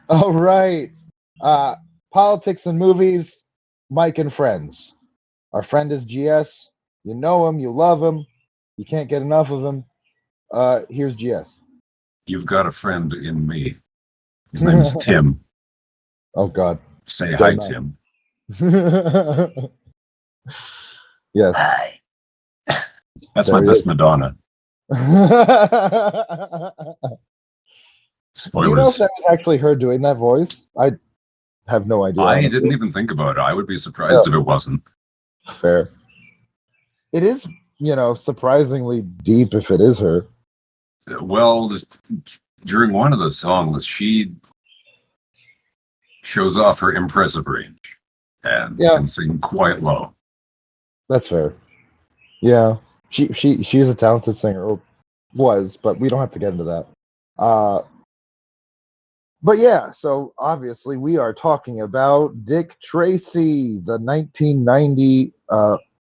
All right. Uh, Politics and movies, Mike and friends. Our friend is GS. You know him, you love him, you can't get enough of him. Here's GS. You've got a friend in me. His name is Tim. Oh God. Say hi, Tim. Yes. Hi. That's There my he best is. Madonna. Do you know if Spoilers. that was actually her doing that voice? I have no idea. I honestly. didn't even think about it. I would be surprised if it wasn't. Fair. It is, surprisingly deep if it is her. Well, during one of the songs, she shows off her impressive range and can sing quite low. That's fair. Yeah, she's a talented singer, or was, but we don't have to get into that. But yeah, so obviously we are talking about Dick Tracy, the 1990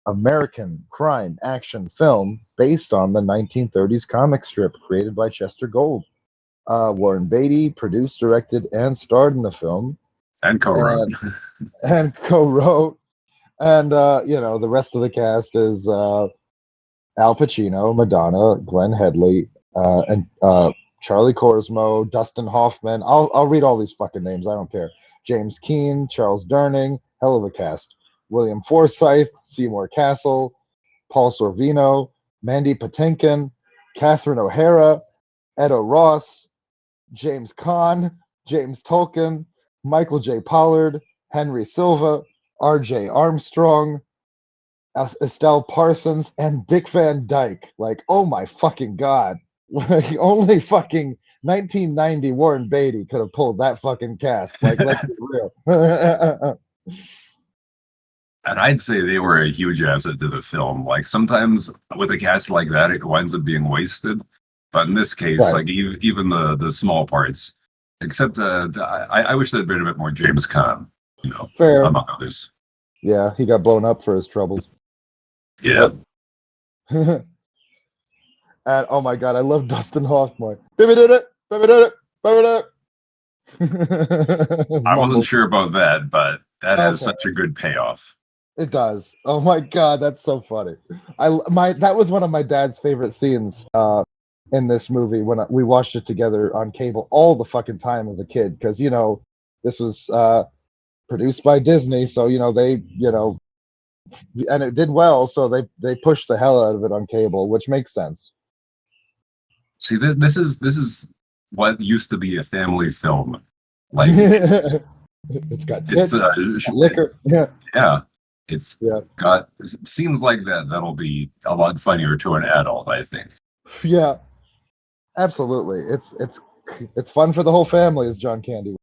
American crime action film based on the 1930s comic strip created by Chester Gould. Warren Beatty produced, directed, and starred in the film. And co-wrote. And co-wrote. And, the rest of the cast is Al Pacino, Madonna, Glenn Headley, and Charlie Korsmo, Dustin Hoffman. I'll read all these fucking names. I don't care. James Keane, Charles Durning, hell of a cast. William Forsythe, Seymour Castle, Paul Sorvino, Mandy Patinkin, Catherine O'Hara, Edo Ross, James Caan, James Tolkien, Michael J. Pollard, Henry Silva, R.J. Armstrong, Estelle Parsons, and Dick Van Dyke. Like, oh my fucking God. Only fucking 1990 Warren Beatty could have pulled that fucking cast. Like, let's be real. And I'd say they were a huge asset to the film. Like, sometimes with a cast like that, it winds up being wasted. But in this case, Right. like even the small parts, except I wish there'd been a bit more James Caan, Fair. among others. Yeah, he got blown up for his troubles. Yeah. And oh my God, I love Dustin Hoffman. Baby did it. Baby did it. Baby did it. I wasn't sure about that, but that has such a good payoff. It does. Oh my God, that's so funny. That was one of my dad's favorite scenes in this movie when we watched it together on cable all the fucking time as a kid, because this was produced by Disney, so they and it did well, so they pushed the hell out of it on cable, which makes sense. See, this is what used to be a family film. Like it's got tits, it's got liquor. Yeah. It's got scenes like that that'll be a lot funnier to an adult, I think. Yeah, absolutely. It's fun for the whole family, as John Candy.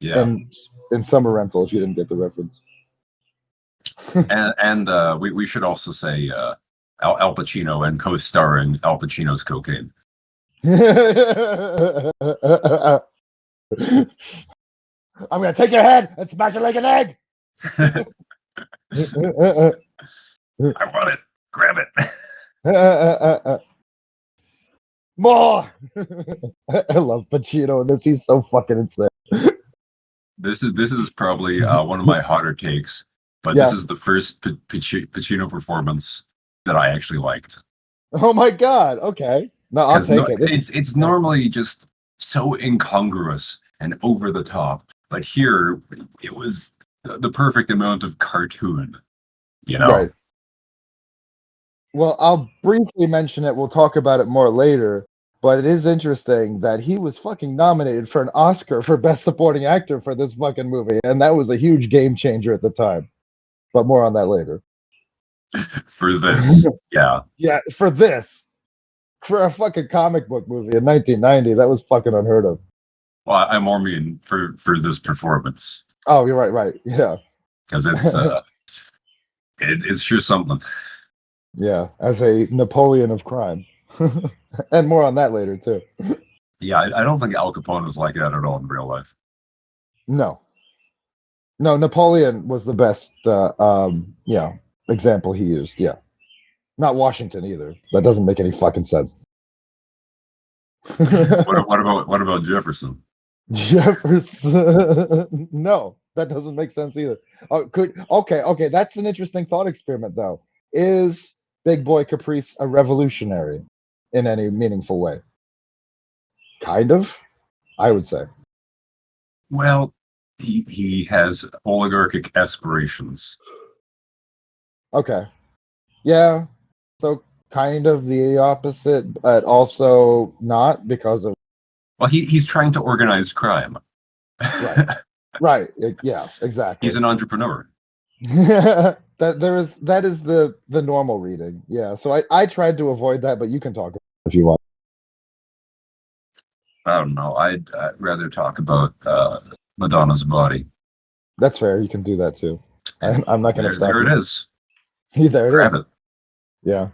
Yeah. And in Summer Rental, if you didn't get the reference. and we should also say Al Pacino and co-starring Al Pacino's cocaine. I'm gonna take your head and smash it like an egg. I want it. Grab it. More. I love Pacino in this. He's so fucking insane. This is probably one of my hotter takes, but this is the first Pacino performance that I actually liked. Oh my God! Okay, no, I'll take it. It's normally just so incongruous and over the top, but here it was the perfect amount of cartoon. Right. Well, I'll briefly mention it. We'll talk about it more later. But it is interesting that he was fucking nominated for an Oscar for Best Supporting Actor for this fucking movie, and that was a huge game changer at the time. But more on that later. For this, yeah. Yeah, for this. For a fucking comic book movie in 1990, that was fucking unheard of. Well, I more mean for this performance. Oh, you're right, yeah. Because it's sure something. Yeah, as a Napoleon of crime. And more on that later too. Yeah, I don't think Al Capone was like that at all in real life. No, no, Napoleon was the best, example he used. Yeah, not Washington either. That doesn't make any fucking sense. What about Jefferson? Jefferson. No, that doesn't make sense either. Okay. That's an interesting thought experiment, though. Is Big Boy Caprice a revolutionary in any meaningful way? Kind of, I would say. Well, he has oligarchic aspirations. Okay, yeah. So kind of the opposite, but also not because of Well, he's trying to organize crime. right, right. Yeah, exactly. He's an entrepreneur. That is the normal reading. Yeah. So I tried to avoid that, but you can talk if you want. I don't know. I'd rather talk about Madonna's body. That's fair. You can do that too. And I'm not going to stop there you. it is. There it Grab is. it. Yeah.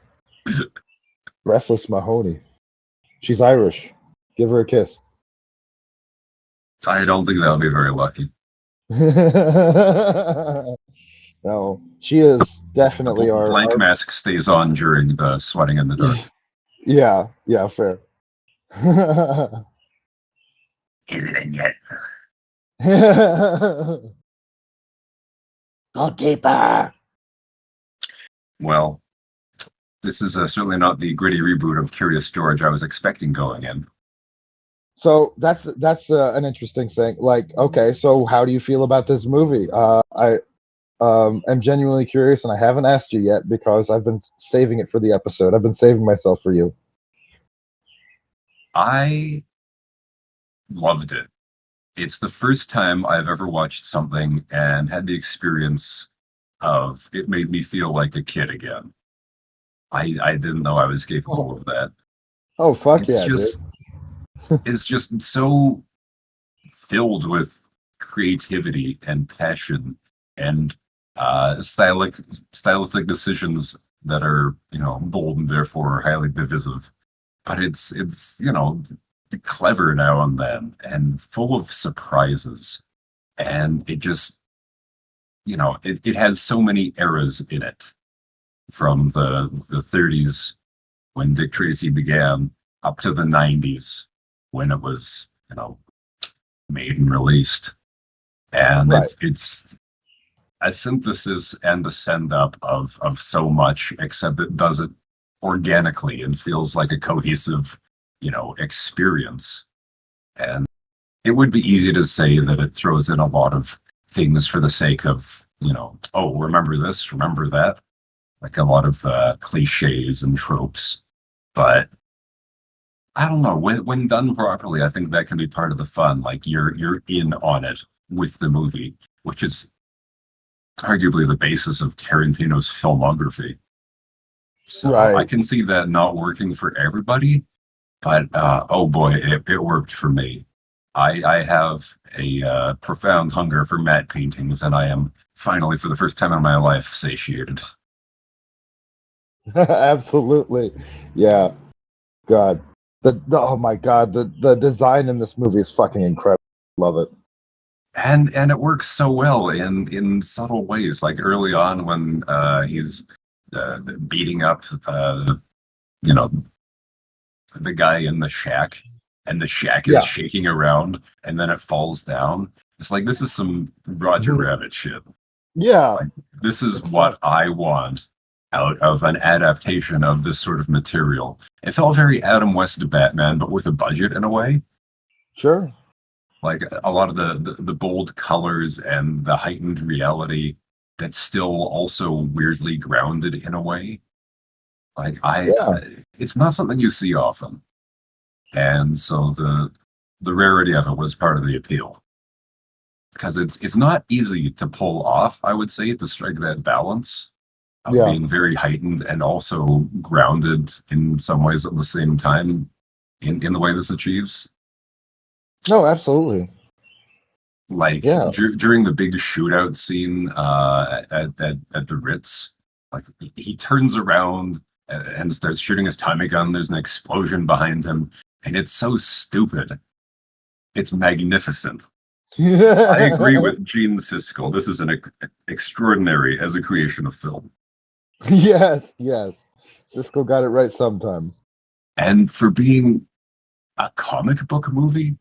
Breathless Mahoney. She's Irish. Give her a kiss. I don't think that'll be very lucky. No, she is The definitely blank our mask stays on during the sweating in the dark. yeah, fair. Is it in yet? Go deeper. Well, this is certainly not the gritty reboot of Curious George I was expecting going in. So that's an interesting thing. Like, okay, so how do you feel about this movie? I am genuinely curious, and I haven't asked you yet because I've been saving it for the episode. I've been saving myself for you. I loved it. It's the first time I've ever watched something and had the experience of it made me feel like a kid again. I didn't know I was capable of that. Oh fuck It's yeah, just it's just so filled with creativity and passion and stylistic decisions that are, bold and therefore highly divisive. But it's clever now and then and full of surprises. And it just, it has so many eras in it, from the 30s when Dick Tracy began up to the 90s when it was, made and released. And Right. it's a synthesis and the send up of so much, except it does it organically and feels like a cohesive, experience. And it would be easy to say that it throws in a lot of things for the sake of, oh, remember this, remember that, like a lot of cliches and tropes. But I don't know, when done properly, I think that can be part of the fun. Like you're in on it with the movie, which is arguably the basis of Tarantino's filmography. So I Right. can see that not working for everybody, but oh boy, it worked for me. I have a profound hunger for matte paintings, and I am finally, for the first time in my life, satiated. Absolutely. Yeah. God. Oh my god, the design in this movie is fucking incredible. Love it. And it works so well in subtle ways, like early on when he's beating up you know the guy in the shack, and the shack is Yeah. shaking around, and then it falls down. It's like, this is some Roger Rabbit shit. Yeah. Like, this is what I want out of an adaptation of this sort of material. It felt very Adam West Batman, but with a budget in a way. Sure. Like a lot of the bold colors and the heightened reality that's still also weirdly grounded in a way. Like Yeah. it's not something you see often, and so the rarity of it was part of the appeal, because it's not easy to pull off. I would say, to strike that balance of Yeah. being very heightened and also grounded in some ways at the same time in the way this achieves. No, absolutely. Like Yeah. during the big shootout scene at the Ritz, like he turns around and starts shooting his Tommy gun. There's an explosion behind him, and it's so stupid. It's magnificent. I agree with Gene Siskel. This is an extraordinary as a creation of film. Yes. Siskel got it right sometimes. And for being a comic book movie,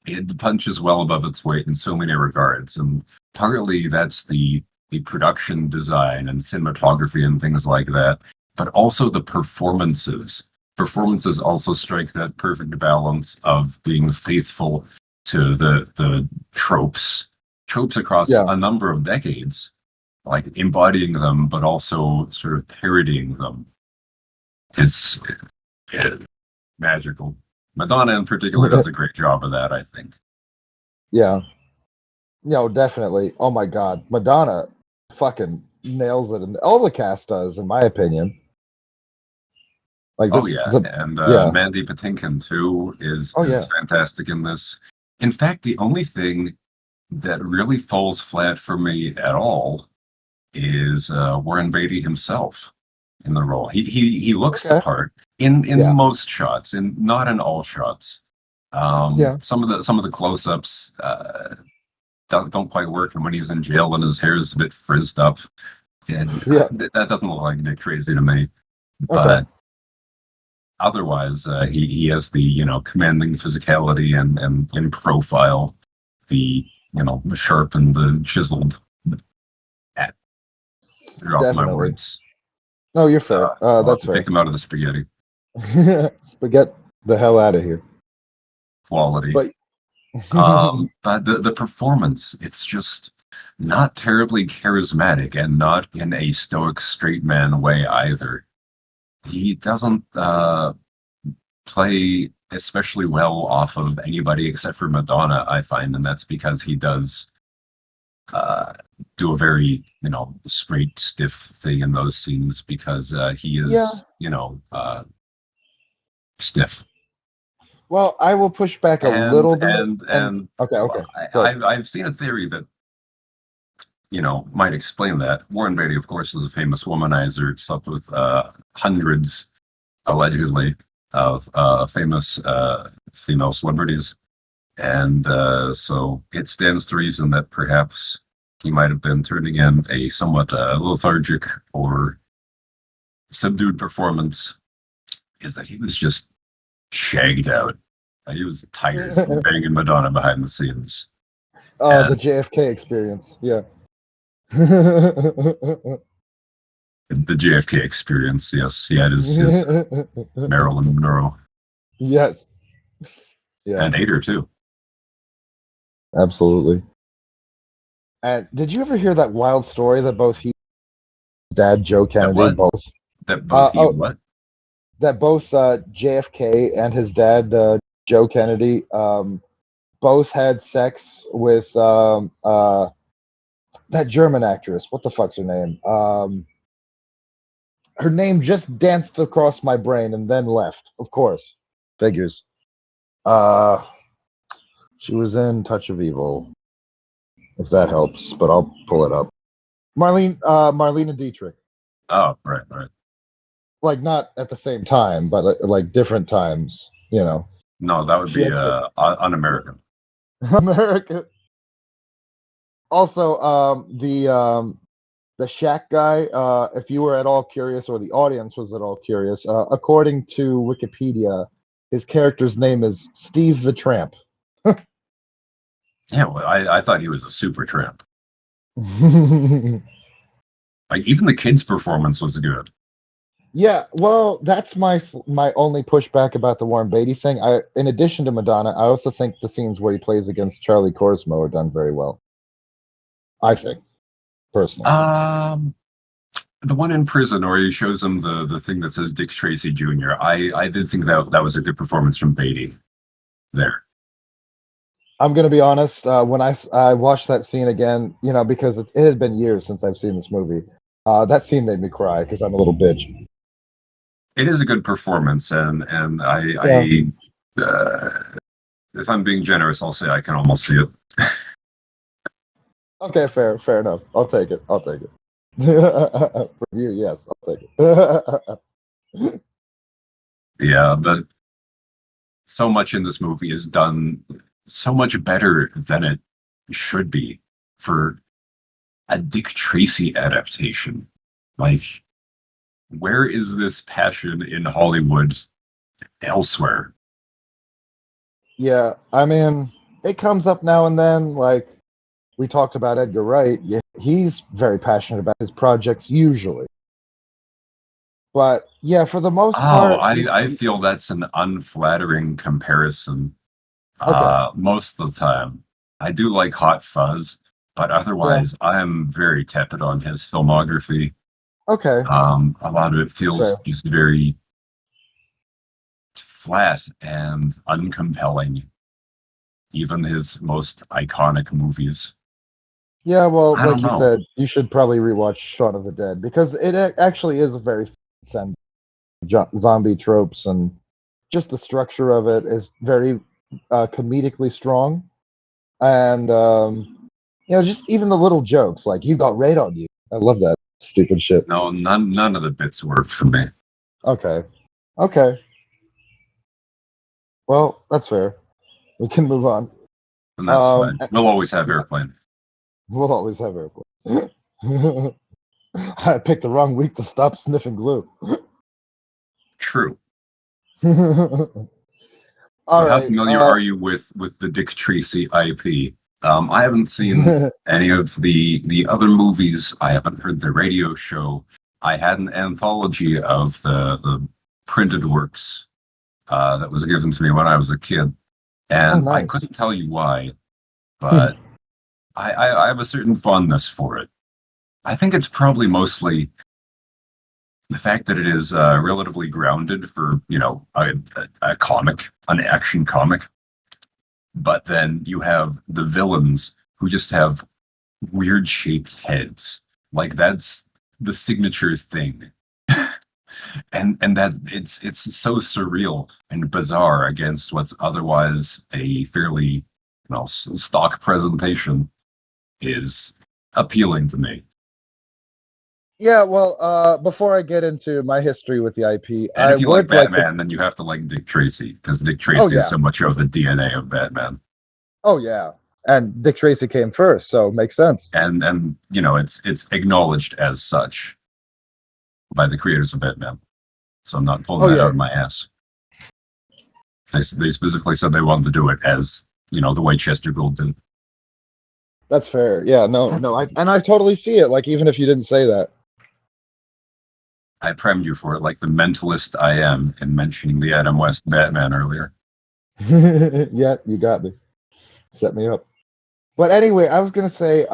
it punches well above its weight in so many regards. And partly that's the production design and cinematography and things like that, but also the performances. Performances also strike that perfect balance of being faithful to the tropes across a number of decades, like embodying them, but also sort of parodying them. It's magical. Madonna in particular does a great job of that, I think. Yeah. No, definitely. Oh my God. Madonna fucking nails it. And all the cast does, in my opinion. Like this, Mandy Patinkin too is fantastic in this. In fact, the only thing that really falls flat for me at all is Warren Beatty himself in the role. He looks the part in most shots, and not in all shots. Some of the close-ups don't quite work, and when he's in jail and his hair is a bit frizzed up, that doesn't look like Dick Tracy to me. But otherwise, he has the commanding physicality and in profile, the the sharp and the chiseled. Drop my words. No, you're fair. That's fair. Take them out of the spaghetti. Spaghetti the hell out of here. Quality. But the performance, it's just not terribly charismatic, and not in a stoic straight man way either. He doesn't play especially well off of anybody except for Madonna, I find, and that's because he does do a very straight, stiff thing in those scenes, because he is stiff. Well, I will push back a little bit. Okay. I've seen a theory that might explain that. Warren Beatty, of course, was a famous womanizer, slept with hundreds, allegedly, of famous female celebrities. And so it stands to reason that perhaps he might have been turning in a somewhat lethargic or subdued performance, is that he was just shagged out. He was tired from banging Madonna behind the scenes. The JFK experience, yeah. The JFK experience, yes. He had his Marilyn Monroe. Yes. Yeah. And ate her too. Absolutely. And did you ever hear that wild story that both he and his dad, Joe Kennedy, That both JFK and his dad, Joe Kennedy, both had sex with that German actress. What the fuck's her name? Her name just danced across my brain and then left. Of course. Figures. She was in Touch of Evil, if that helps, but I'll pull it up. Marlene Dietrich. Oh, right. Like, not at the same time, but like different times, No, that would be un-American. American. Also, the Shaq guy, if you were at all curious, or the audience was at all curious, according to Wikipedia, his character's name is Steve the Tramp. Yeah, well, I thought he was a super tramp. Like, even the kid's performance was good. Yeah, well, that's my only pushback about the Warren Beatty thing. In addition to Madonna, I also think the scenes where he plays against Charlie Korsmo are done very well. I think, personally. The one in prison where he shows him the thing that says Dick Tracy Jr. I did think that was a good performance from Beatty there. I'm going to be honest, when I watched that scene again, because it has been years since I've seen this movie, that scene made me cry because I'm a little bitch. It is a good performance, and if I'm being generous, I'll say I can almost see it. Okay, fair enough. I'll take it. For you, yes, I'll take it. Yeah, but so much in this movie is done so much better than it should be for a Dick Tracy adaptation. Like, where is this passion in Hollywood elsewhere? Yeah, I mean, it comes up now and then. Like we talked about Edgar Wright. Yeah, he's very passionate about his projects usually. But yeah, for the most Oh, part, I feel that's an unflattering comparison. okay, Most of the time, I do like Hot Fuzz, but yeah, otherwise, I'm very tepid on his filmography. okay, A lot of it that's fair. feels just very flat and uncompelling. Even his most iconic movies. Yeah, well, I don't like you know. said, you should probably rewatch Shaun of the Dead because it actually is a very send zombie tropes and just the structure of it is very comedically strong and just even the little jokes like you got raid on you. I love that stupid shit. No, none of the bits work for me, Okay, okay, well that's fair. We can move on. and that's Um, fine. eh, We'll always have yeah, airplane. we'll always have airplane. I picked the wrong week to stop sniffing glue. True. All So, how right. familiar are you with the Dick Tracy IP? I haven't seen any of the other movies. I haven't heard the radio show. I had an anthology of the printed works that was given to me when I was a kid, Oh, and I nice. couldn't tell you why, but I have a certain fondness for it. I think it's probably mostly the fact that it is relatively grounded for a comic, an action comic, but then you have the villains who just have weird shaped heads. Like that's the signature thing. And that it's so surreal and bizarre against what's otherwise a fairly stock presentation is appealing to me. Yeah, well, before I get into my history with the IP, And I if you like would like to. Batman, then you have to like Dick Tracy because Dick Oh Tracy is yeah, so much of the DNA of Batman. oh yeah, and Dick Tracy came first, so makes sense. And it's acknowledged as such by the creators of Batman. So I'm not pulling Oh that yeah, out of my ass. They specifically said they wanted to do it as the way Chester Gould did. that's fair. Yeah, no, I totally see it. Like even if you didn't say that. I primed you for it, like the mentalist I am in mentioning the Adam West Batman earlier. Yeah, you got me. Set me up. But anyway, I was gonna say,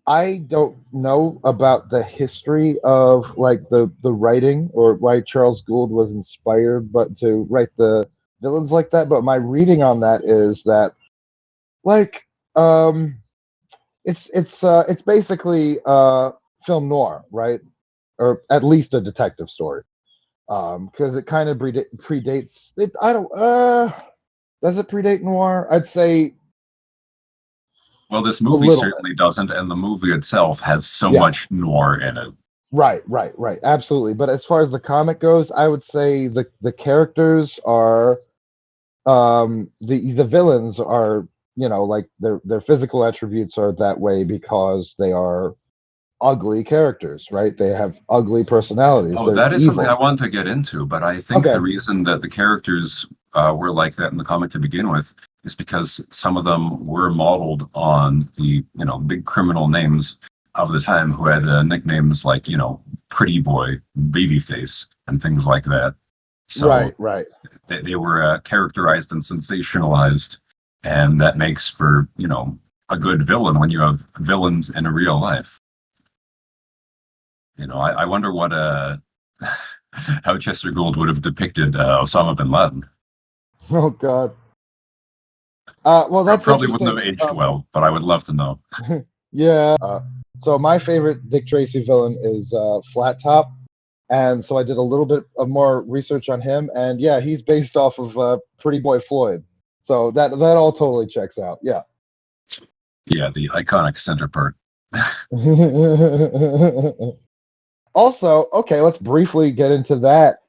I don't know about the history of like the writing or why Charles Gould was inspired, but to write the villains like that. But my reading on that is that like um it's basically film noir, right? Or at least a detective story. Because it kind of predates it. I don't does it predate noir? I'd say Well, this a movie little bit. certainly doesn't, and the movie itself has so Yeah. much noir in it. Right. Absolutely. But as far as the comic goes, I would say the characters are the villains are, like their physical attributes are that way because they are ugly characters, right? They have ugly personalities. Oh, They're that is something I evil. want to get into, but I think the Okay. reason that the characters were like that in the comic to begin with is because some of them were modeled on the big criminal names of the time who had nicknames like Pretty Boy, Babyface, and things like that. So Right. they were characterized and sensationalized, and that makes for a good villain when you have villains in real life. I wonder what how Chester Gould would have depicted Osama bin Laden. Oh God. Well, that's Probably wouldn't have interesting. aged well, but I would love to know. Yeah. So my favorite Dick Tracy villain is Flat Top, and so I did a little bit of more research on him, and yeah, he's based off of Pretty Boy Floyd. So that all totally checks out. Yeah. Yeah, the iconic center part. Also, okay, let's briefly get into that.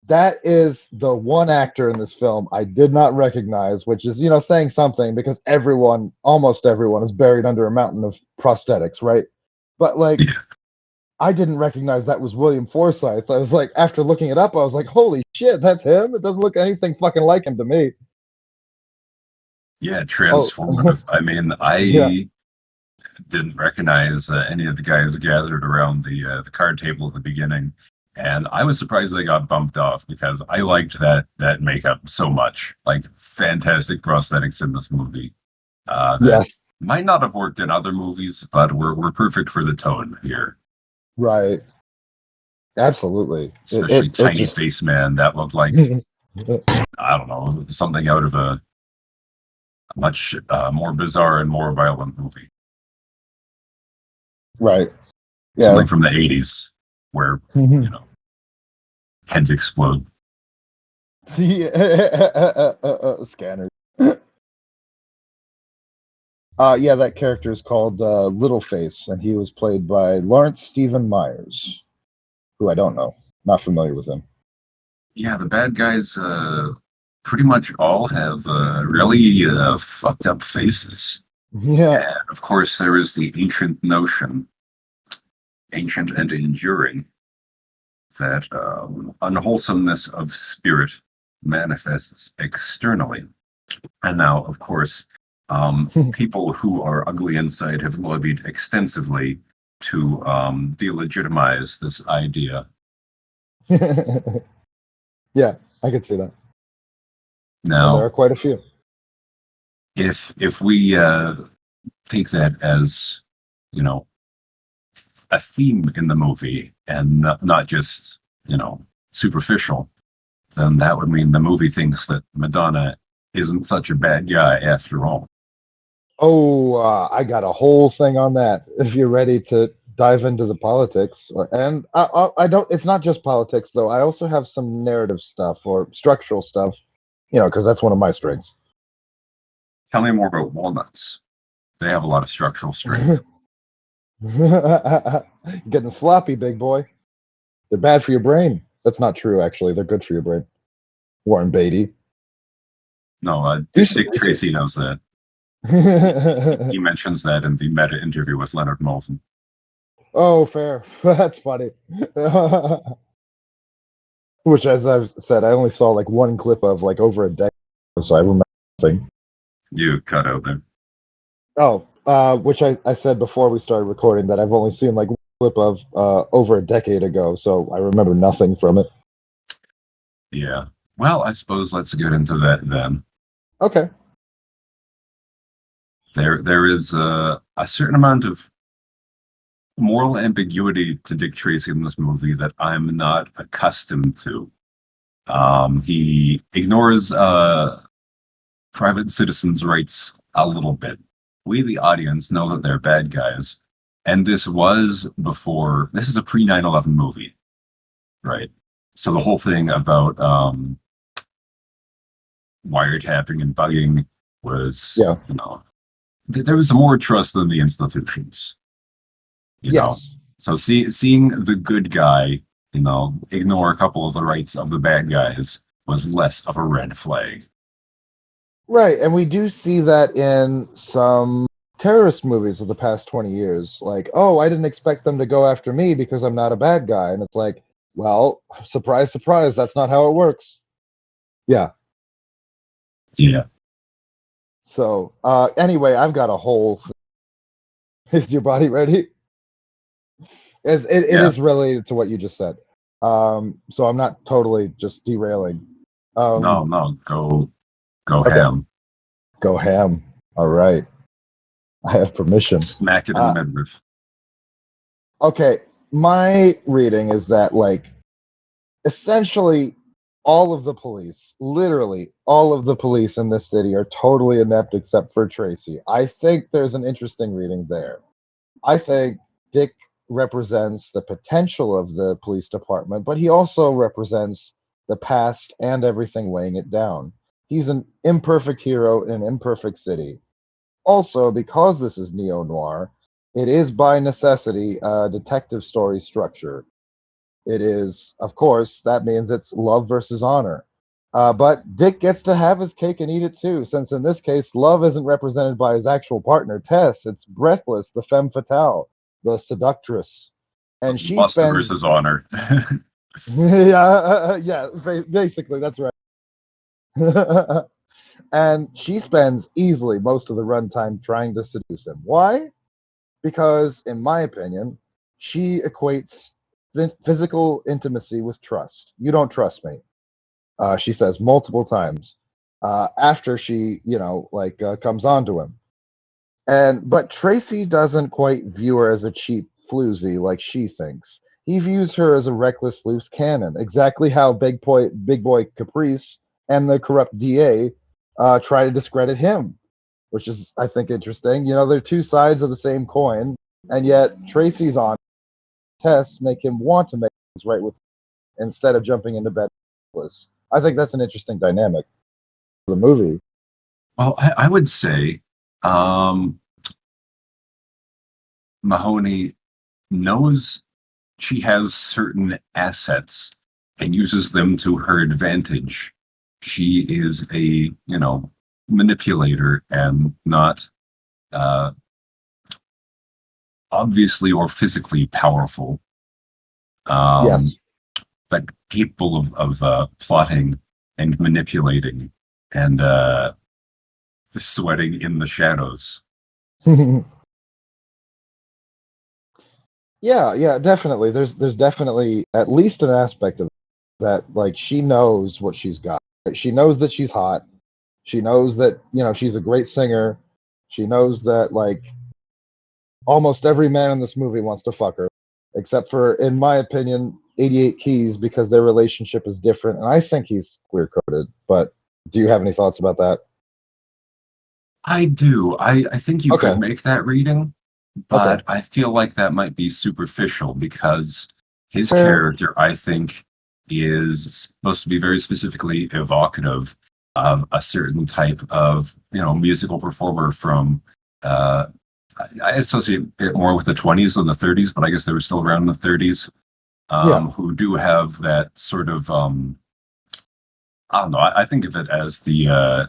That is the one actor in this film I did not recognize, which is, saying something because almost everyone is buried under a mountain of prosthetics, right? But like, Yeah, I didn't recognize that was William Forsythe. I was like, after looking it up, I was like, holy shit, that's him. It doesn't look anything fucking like him to me. yeah, Oh, transformative. I mean, yeah. I didn't recognize any of the guys gathered around the card table at the beginning, and I was surprised they got bumped off because I liked that makeup so much. Like fantastic prosthetics in this movie that Yes. might not have worked in other movies, but were perfect for the tone here. Right. Absolutely. It Especially it, it Tiny just Face Man, that looked like I don't know something out of a much more bizarre and more violent movie. right. Yeah. Something from the 80s where, you know, heads explode. See, scanners. Yeah, that character is called Littleface, and he was played by Lawrence Stephen Myers, who I don't know, not familiar with him. Yeah, the bad guys pretty much all have really fucked up faces. Yeah, And of course, there is the ancient notion, ancient and enduring, that unwholesomeness of spirit manifests externally. And now, of course, people who are ugly inside have lobbied extensively to delegitimize this idea. yeah, I could see that, and there are Now, quite a few. if we take that as, you know, a theme in the movie and not just, superficial, then that would mean the movie thinks that Madonna isn't such a bad guy after all. Oh, I got a whole thing on that. If you're ready to dive into the politics, and I don't. It's not just politics though. I also have some narrative stuff or structural stuff, because that's one of my strengths. Tell me more about walnuts. They have a lot of structural strength. Getting sloppy, big boy. They're bad for your brain. That's not true, actually. They're good for your brain. Warren Beatty. No, Do some Dick research. Tracy knows that. He mentions that in the meta interview with Leonard Maltin. Oh, fair. That's funny. Which, as I've said, I only saw like one clip of like over a decade, ago, so I remember nothing. You cut out there. Oh, which I said before we started recording that I've only seen like one clip of over a decade ago, so I remember nothing from it. Yeah. Well, I suppose let's get into that then. Okay. There is a certain amount of moral ambiguity to Dick Tracy in this movie that I'm not accustomed to. He ignores private citizens' rights a little bit. We, the audience, know that they're bad guys. And this is a pre 9/11 movie, right? So the whole thing about wiretapping and bugging was, Yeah. there was more trust than the institutions, you know. Yes. So seeing the good guy, ignore a couple of the rights of the bad guys was less of a red flag. Right, and we do see that in some terrorist movies of the past 20 years. Like, oh, I didn't expect them to go after me because I'm not a bad guy. And it's like, well, surprise, surprise, that's not how it works. Yeah. Yeah. So, anyway, I've got a whole. Is your body ready? It Yeah. is related to what you just said. So I'm not totally just derailing. No, go Okay, ham. go ham. All right, I have permission. Smack it in the midriff. Okay, my reading is that like essentially all of the police, literally all of the police in this city are totally inept except for Tracy. I think there's an interesting reading there. I think Dick represents the potential of the police department, but he also represents the past and everything weighing it down. He's an imperfect hero in an imperfect city. Also, because this is neo noir, It is by necessity a detective story structure. It is, of course, that means it's love versus honor. But Dick gets to have his cake and eat it too, since in this case, love isn't represented by his actual partner, Tess. It's Breathless, the femme fatale, the seductress. And It's she lust spends, versus honor. yeah, basically, that's right. And she spends easily most of the runtime trying to seduce him. Why? Because, in my opinion, she equates physical intimacy with trust. You don't trust me, she says multiple times after she, comes on to him. But Tracy doesn't quite view her as a cheap floozy like she thinks. He views her as a reckless loose cannon, exactly how Big Boy Caprice and the corrupt DA try to discredit him, which is, I think, interesting. They're two sides of the same coin, and yet Tracy's on tests make him want to make things right with instead of jumping into bed. I think that's an interesting dynamic for the movie. Well, I would say Mahoney knows she has certain assets and uses them to her advantage. She is a, manipulator and not uh, obviously or physically powerful, um, Yes. but capable of plotting and manipulating and sweating in the shadows. Yeah, definitely. There's definitely at least an aspect of that. Like, she knows what she's got. Right? She knows that she's hot. She knows that she's a great singer. She knows that, like, almost every man in this movie wants to fuck her, except for, in my opinion, 88 Keys, because their relationship is different, and I think he's queer coded. But do you have any thoughts about that? I do. I think you could Okay. make that reading, Okay. but I feel like that might be superficial because his Fair. character, I think, is supposed to be very specifically evocative of a certain type of, musical performer from, uh, I associate it more with the 20s than the 30s, but I guess they were still around in the 30s, Yeah. who do have that sort of, I don't know, I think of it as the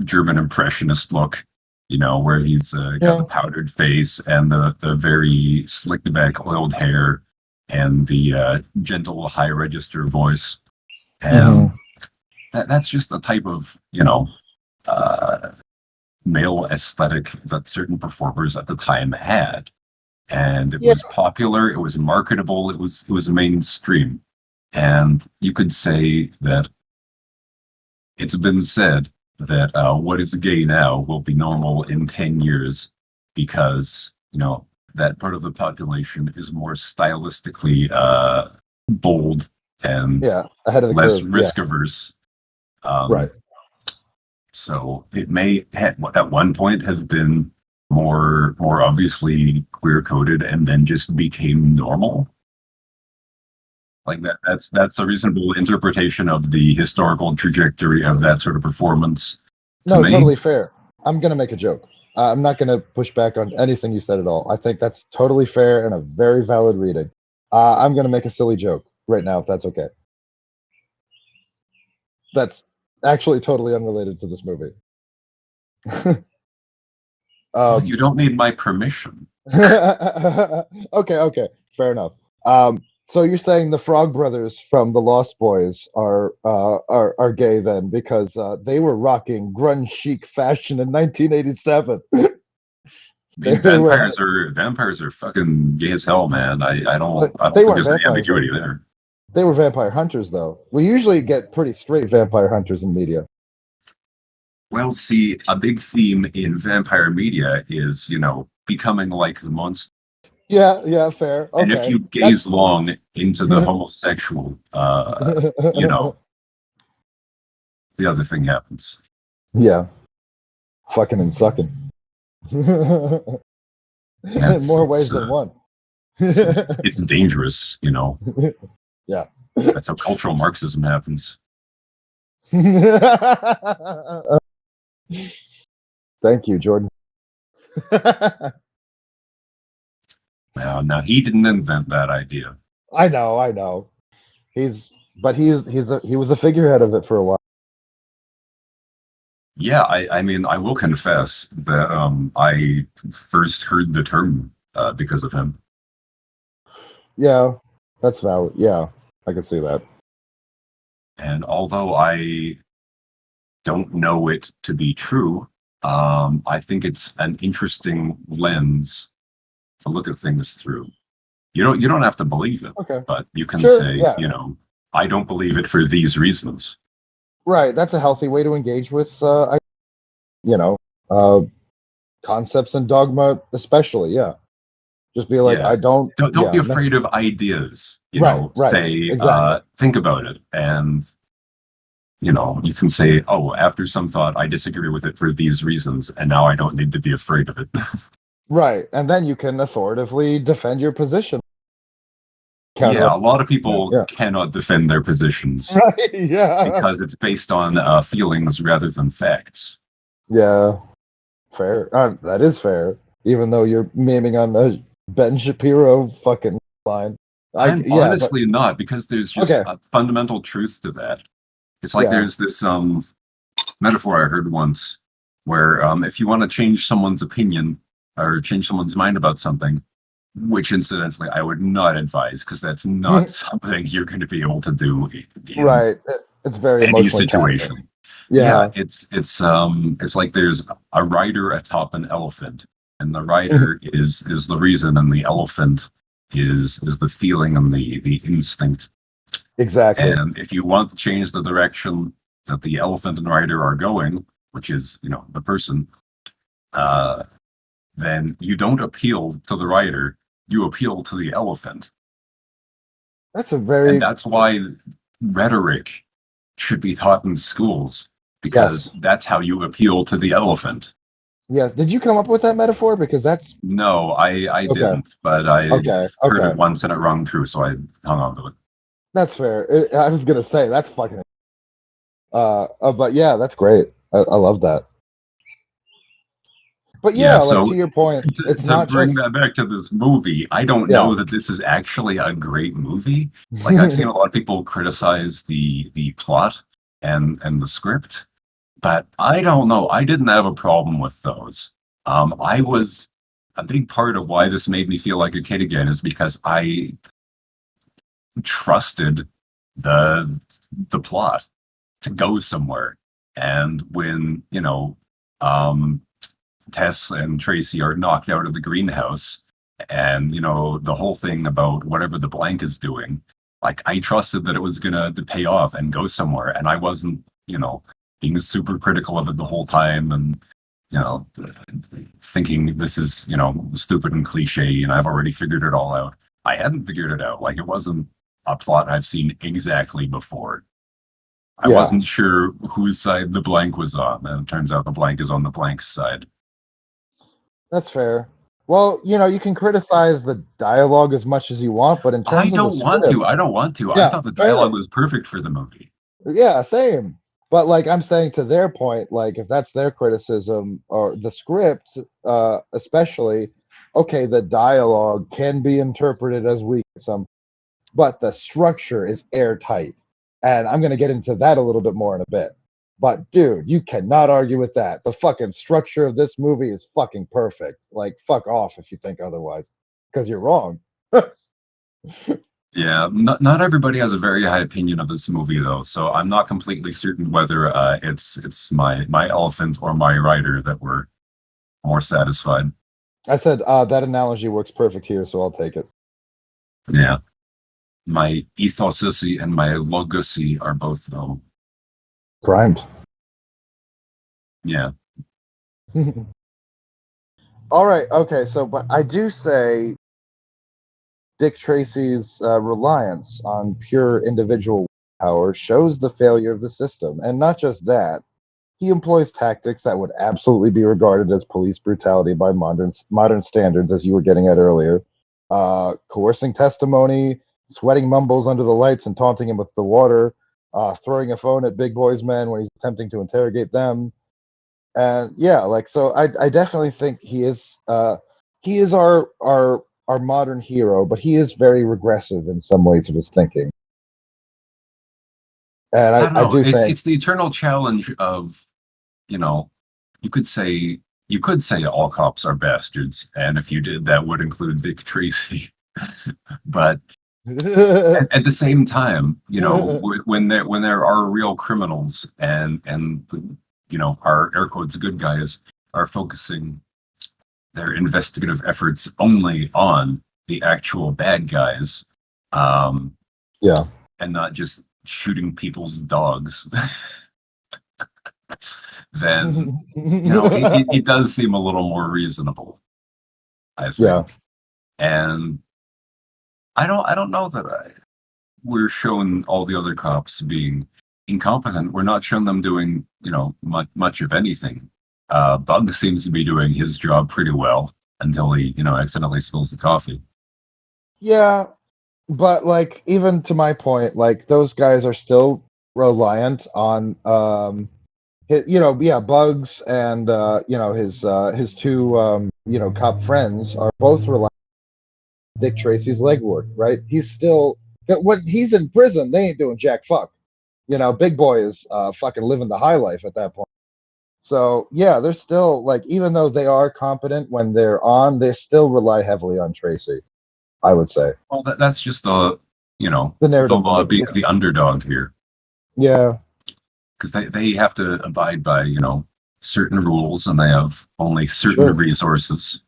German impressionist look, where he's got the Yeah. powdered face and the very slicked back oiled hair and the gentle high register voice. And Hmm. that's just the type of, uh, male aesthetic that certain performers at the time had. And it Yeah. was popular, it was marketable, it was mainstream. And you could say that it's been said that what is gay now will be normal in 10 years because, that part of the population is more stylistically bold and Yeah. Ahead of the less curve. Yeah. risk averse. Right. Um, so it may at one point have been more obviously queer coded and then just became normal. Like that's a reasonable interpretation of the historical trajectory of that sort of performance to No, me. totally fair. I'm gonna make a joke. I'm not gonna push back on anything you said at all. I think that's totally fair and a very valid reading. I'm gonna make a silly joke right now, if that's okay. That's actually totally unrelated to this movie. Well, you um, don't need my permission. okay, fair enough. So you're saying the Frog Brothers from the Lost Boys are gay then because they were rocking grunge chic fashion in 1987. I They mean, were, vampires are fucking gay as hell, man. I don't but I don't they think weren't there's any vampires though. ambiguity there. They were vampire hunters though. We usually get pretty straight vampire hunters in media. Well, see, a big theme in vampire media is, becoming like the monster. Yeah, fair. And if Okay, you that's gaze long into the homosexual, the other thing happens. yeah, fucking and sucking Yeah, in more ways than one. it's dangerous. Yeah. That's how cultural Marxism happens. Thank you, Jordan. Now he didn't invent that idea. I know. He was a figurehead of it for a while. Yeah, I mean, I will confess that I first heard the term because of him. Yeah, that's valid. Yeah, I can see that. And although I don't know it to be true, I think it's an interesting lens to look at things through. You don't have to believe it, Okay. but you can Sure. say, Yeah. I don't believe it for these reasons. Right. That's a healthy way to engage with, you know, uh, concepts and dogma, especially. Yeah. Just be like, Yeah. I don't. Don't be Yeah. afraid of ideas. Right. Right. Say, Exactly. think about it, and you can say, oh, after some thought, I disagree with it for these reasons, and now I don't need to be afraid of it. Right. And then you can authoritatively defend your position. Counter. Yeah, a lot of people Yeah. cannot defend their positions Right. Yeah. because it's based on feelings rather than facts. Yeah. Fair. That is fair. Even though you're memeing on the Ben Shapiro fucking line. I'm Yeah, but honestly not, because there's just okay. a fundamental truth to that. It's like Yeah. there's this metaphor I heard once where if you want to change someone's opinion or change someone's mind about something, which incidentally I would not advise because that's not something you're going to be able to do in Right. It's very any emotionally taxing. situation. Yeah, Yeah. it's like there's a rider atop an elephant, and the rider is the reason, and the elephant is the feeling and the instinct. Exactly. And if you want to change the direction that the elephant and rider are going, which is the person, uh, then you don't appeal to the rider, you appeal to the elephant. That's a And very that's why rhetoric should be taught in schools, because yes. that's how you appeal to the elephant. Yes. Did you come up with that metaphor? Because that's No, I okay. didn't, but I Okay. heard it Okay. once and it rang true, so I hung on to it. That's fair. I was gonna say that's fucking. But yeah, that's great. I love that. But Yeah, yeah, like so to your point, it's to not bring just that back to this movie, I don't yeah. know that this is actually a great movie. Like, I've seen a lot of people criticize the plot and the script, but I don't know. I didn't have a problem with those. I was A big part of why this made me feel like a kid again is because I trusted the plot to go somewhere. And when, Tess and Tracy are knocked out of the greenhouse, and the whole thing about whatever the blank is doing, like, I trusted that it was gonna to pay off and go somewhere, and I wasn't being super critical of it the whole time, and thinking this is stupid and cliche, and I've already figured it all out. I hadn't figured it out. Like, it wasn't a plot I've seen exactly before. I Yeah, wasn't sure whose side the blank was on, and it turns out the blank is on the blank's side. that's fair. Well, you can criticize the dialogue as much as you want, but in I terms of the don't want to. script, I don't want to. I yeah, thought the dialogue fair. was perfect for the movie. Yeah, same. But like I'm saying to their point, like if that's their criticism or the script, especially, okay, the dialogue can be interpreted as weak some, but the structure is airtight. And I'm gonna get into that a little bit more in a bit. But dude, you cannot argue with that. The fucking structure of this movie is fucking perfect. Like fuck off if you think otherwise. Because you're wrong. Yeah, not everybody has a very high opinion of this movie though, so I'm not completely certain whether it's my elephant or my rider that were more satisfied. I said that analogy works perfect here, so I'll take it. Yeah, my ethosy and my logosy are both though. Primed. Yeah, All right. Okay. So, but I do say Dick Tracy's reliance on pure individual power shows the failure of the system. And not just that, he employs tactics that would absolutely be regarded as police brutality by modern standards, as you were getting at earlier. Coercing testimony, sweating mumbles under the lights and taunting him with the water, throwing a phone at Big Boy's men when he's attempting to interrogate them. And yeah, like so I definitely think he is our our modern hero, but he is very regressive in some ways of his thinking. And I don't I know. do think It's the eternal challenge of, you know, you could say all cops are bastards, and if you did, that would include Dick Tracy. But at the same time, when there are real criminals and our air quotes good guys are focusing their investigative efforts only on the actual bad guys, yeah. and not just shooting people's dogs, then it does seem a little more reasonable, I Yeah. think. And I don't know that we're showing all the other cops being incompetent. We're not showing them doing, much of anything. Bug seems to be doing his job pretty well until he, accidentally spills the coffee. Yeah, but like even to my point, like those guys are still reliant on Bugs and his two cop friends are both reliant on Dick Tracy's legwork, right? He's still when he's in prison, they ain't doing jack fuck. Big boy is fucking living the high life at that point. So yeah, they're still like, even though they are competent when they're on, they still rely heavily on Tracy, I would say. Well, that's just the, The the narrative law of of being the underdog here. Yeah. Because they have to abide by, certain rules, and they have only certain resources.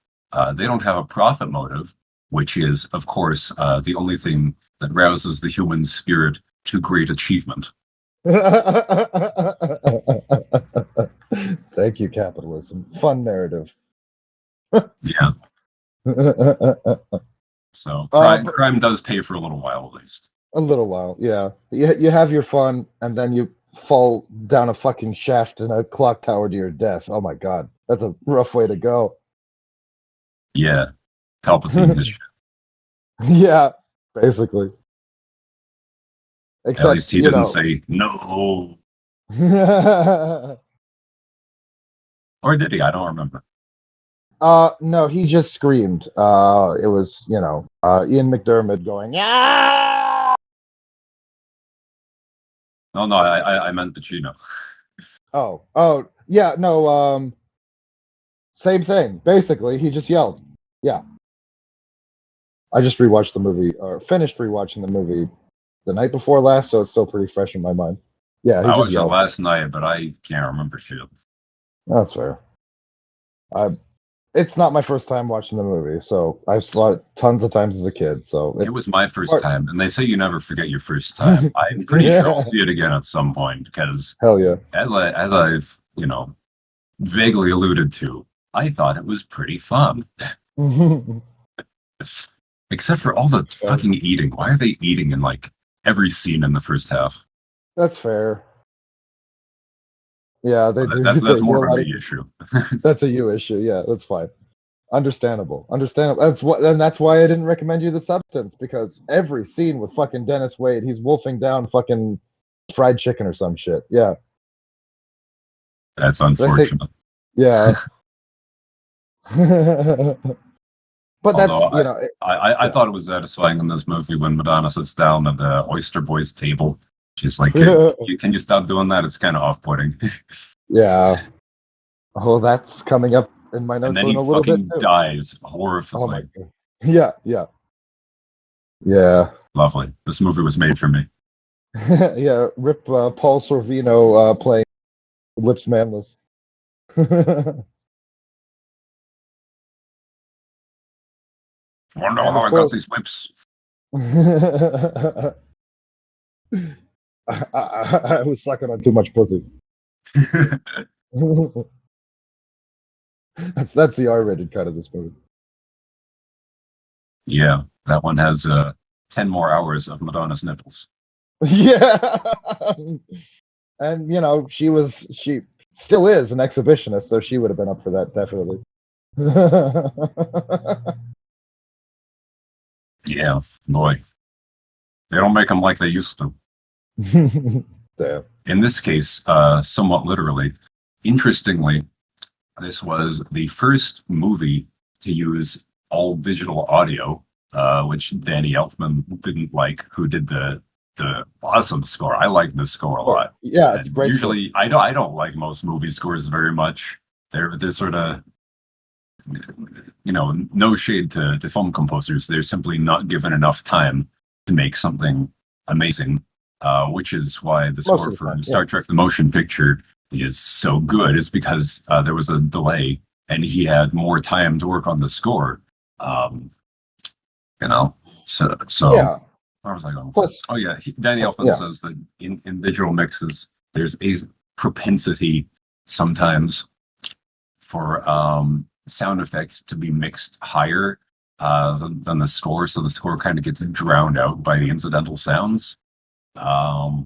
They don't have a profit motive, which is, of course, the only thing that rouses the human spirit to great achievement. Thank you, capitalism. Fun narrative. Yeah. So crime does pay for a little while, at least. A little while, yeah. You have your fun, and then you fall down a fucking shaft in a clock tower to your death. Oh my god, that's a rough way to go. Yeah, Palpatine his shit. Yeah, basically. At least Except, he didn't say no. Or did he? I don't remember. No, he just screamed. It was, Ian McDermott going, yeah. No, I meant Pacino. Oh, yeah, no, same thing. Basically, he just yelled. Yeah. I just rewatched the movie, or finished rewatching the movie the night before last, so it's still pretty fresh in my mind. Yeah, he I just watched it yelled. last night, but I can't remember shit. That's fair. It's not my first time watching the movie, so I've saw it tons of times as a kid. So It was my first time, and they say you never forget your first time. I'm pretty sure I'll see it again at some point, because hell yeah, as I've vaguely alluded to, I thought it was pretty fun. Except for all the fucking eating. Why are they eating in like every scene in the first half? That's fair. Yeah, they do. That's more of a me issue. That's a you issue. Yeah, that's fine. Understandable. That's why I didn't recommend you The Substance, because every scene with fucking Dennis Wade, he's wolfing down fucking fried chicken or some shit. Yeah. That's unfortunate. Yeah. But Although that's I thought it was satisfying in this movie when Madonna sits down at the Oyster Boys table. She's like, can you stop doing that? It's kind of off-putting. Yeah. Oh, that's coming up in my notes. And then he fucking dies horrifically. Oh my god. Yeah. Lovely. This movie was made for me. Yeah. Rip Paul Sorvino playing Lips Manless. Wonder how I got these lips. I was sucking on too much pussy. That's the R-rated cut of this movie. Yeah, that one has 10 more hours of Madonna's nipples. Yeah. And she still is an exhibitionist, so she would have been up for that, definitely. Yeah, boy. They don't make them like they used to. Damn. In this case, somewhat literally. Interestingly, this was the first movie to use all digital audio, which Danny Elfman didn't like, who did the awesome score. I like the score a lot. Yeah, it's And great. usually, I don't like most movie scores very much. They're sort of, no shade to film composers. They're simply not given enough time to make something amazing, which is why the score for Star Trek: The Motion Picture is so good. It's because there was a delay and he had more time to work on the score. So Yeah. where was I going? Plus, oh yeah, Danny Elfman says that in digital mixes, there's a propensity sometimes for sound effects to be mixed higher than the score, so the score kind of gets drowned out by the incidental sounds. I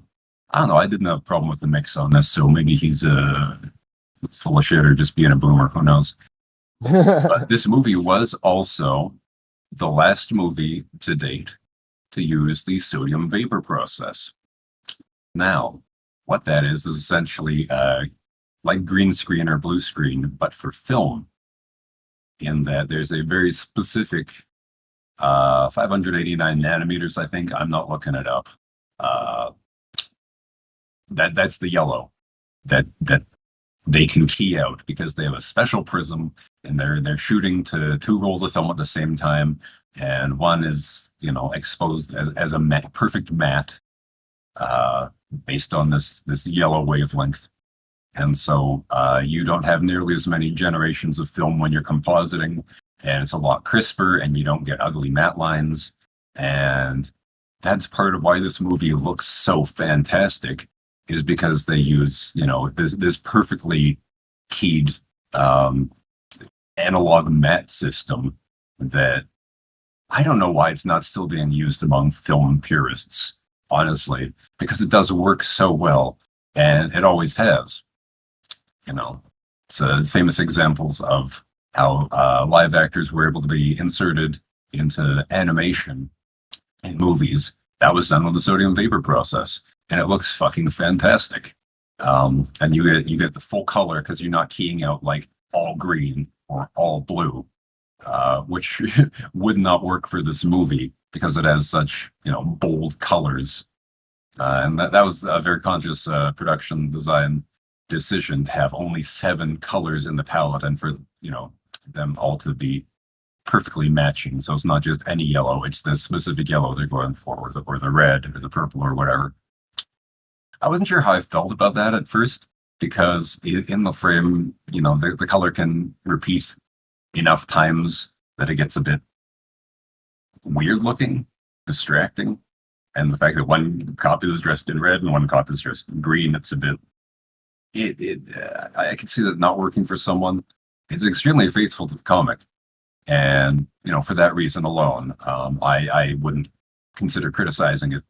don't know. I didn't have a problem with the mix on this, so maybe he's full of shit or just being a boomer. Who knows? But this movie was also the last movie to date to use the sodium vapor process. Now, what that is essentially like green screen or blue screen, but for film. In that there's a very specific 589 nanometers, I think. I'm not looking it up. That's the yellow that they can key out because they have a special prism and they're shooting to two rolls of film at the same time, and one is exposed as a perfect matte based on this yellow wavelength. And so you don't have nearly as many generations of film when you're compositing, and it's a lot crisper, and you don't get ugly matte lines. And that's part of why this movie looks so fantastic, is because they use this perfectly keyed analog matte system that I don't know why it's not still being used among film purists, honestly, because it does work so well, and it always has. It's famous examples of how live actors were able to be inserted into animation in movies. That was done with the sodium vapor process, and it looks fucking fantastic. And you get the full color because you're not keying out like all green or all blue, which would not work for this movie because it has such bold colors. And that was a very conscious production design decision to have only 7 colors in the palette, and for them all to be perfectly matching. So it's not just any yellow, it's the specific yellow they're going for, or the red or the purple or whatever. I wasn't sure how I felt about that at first, because in the frame, the color can repeat enough times that it gets a bit weird looking, distracting. And the fact that one copy is dressed in red and one copy is dressed in green, it's a bit I can see that not working for someone. It's extremely faithful to the comic, and for that reason alone, I wouldn't consider criticizing it.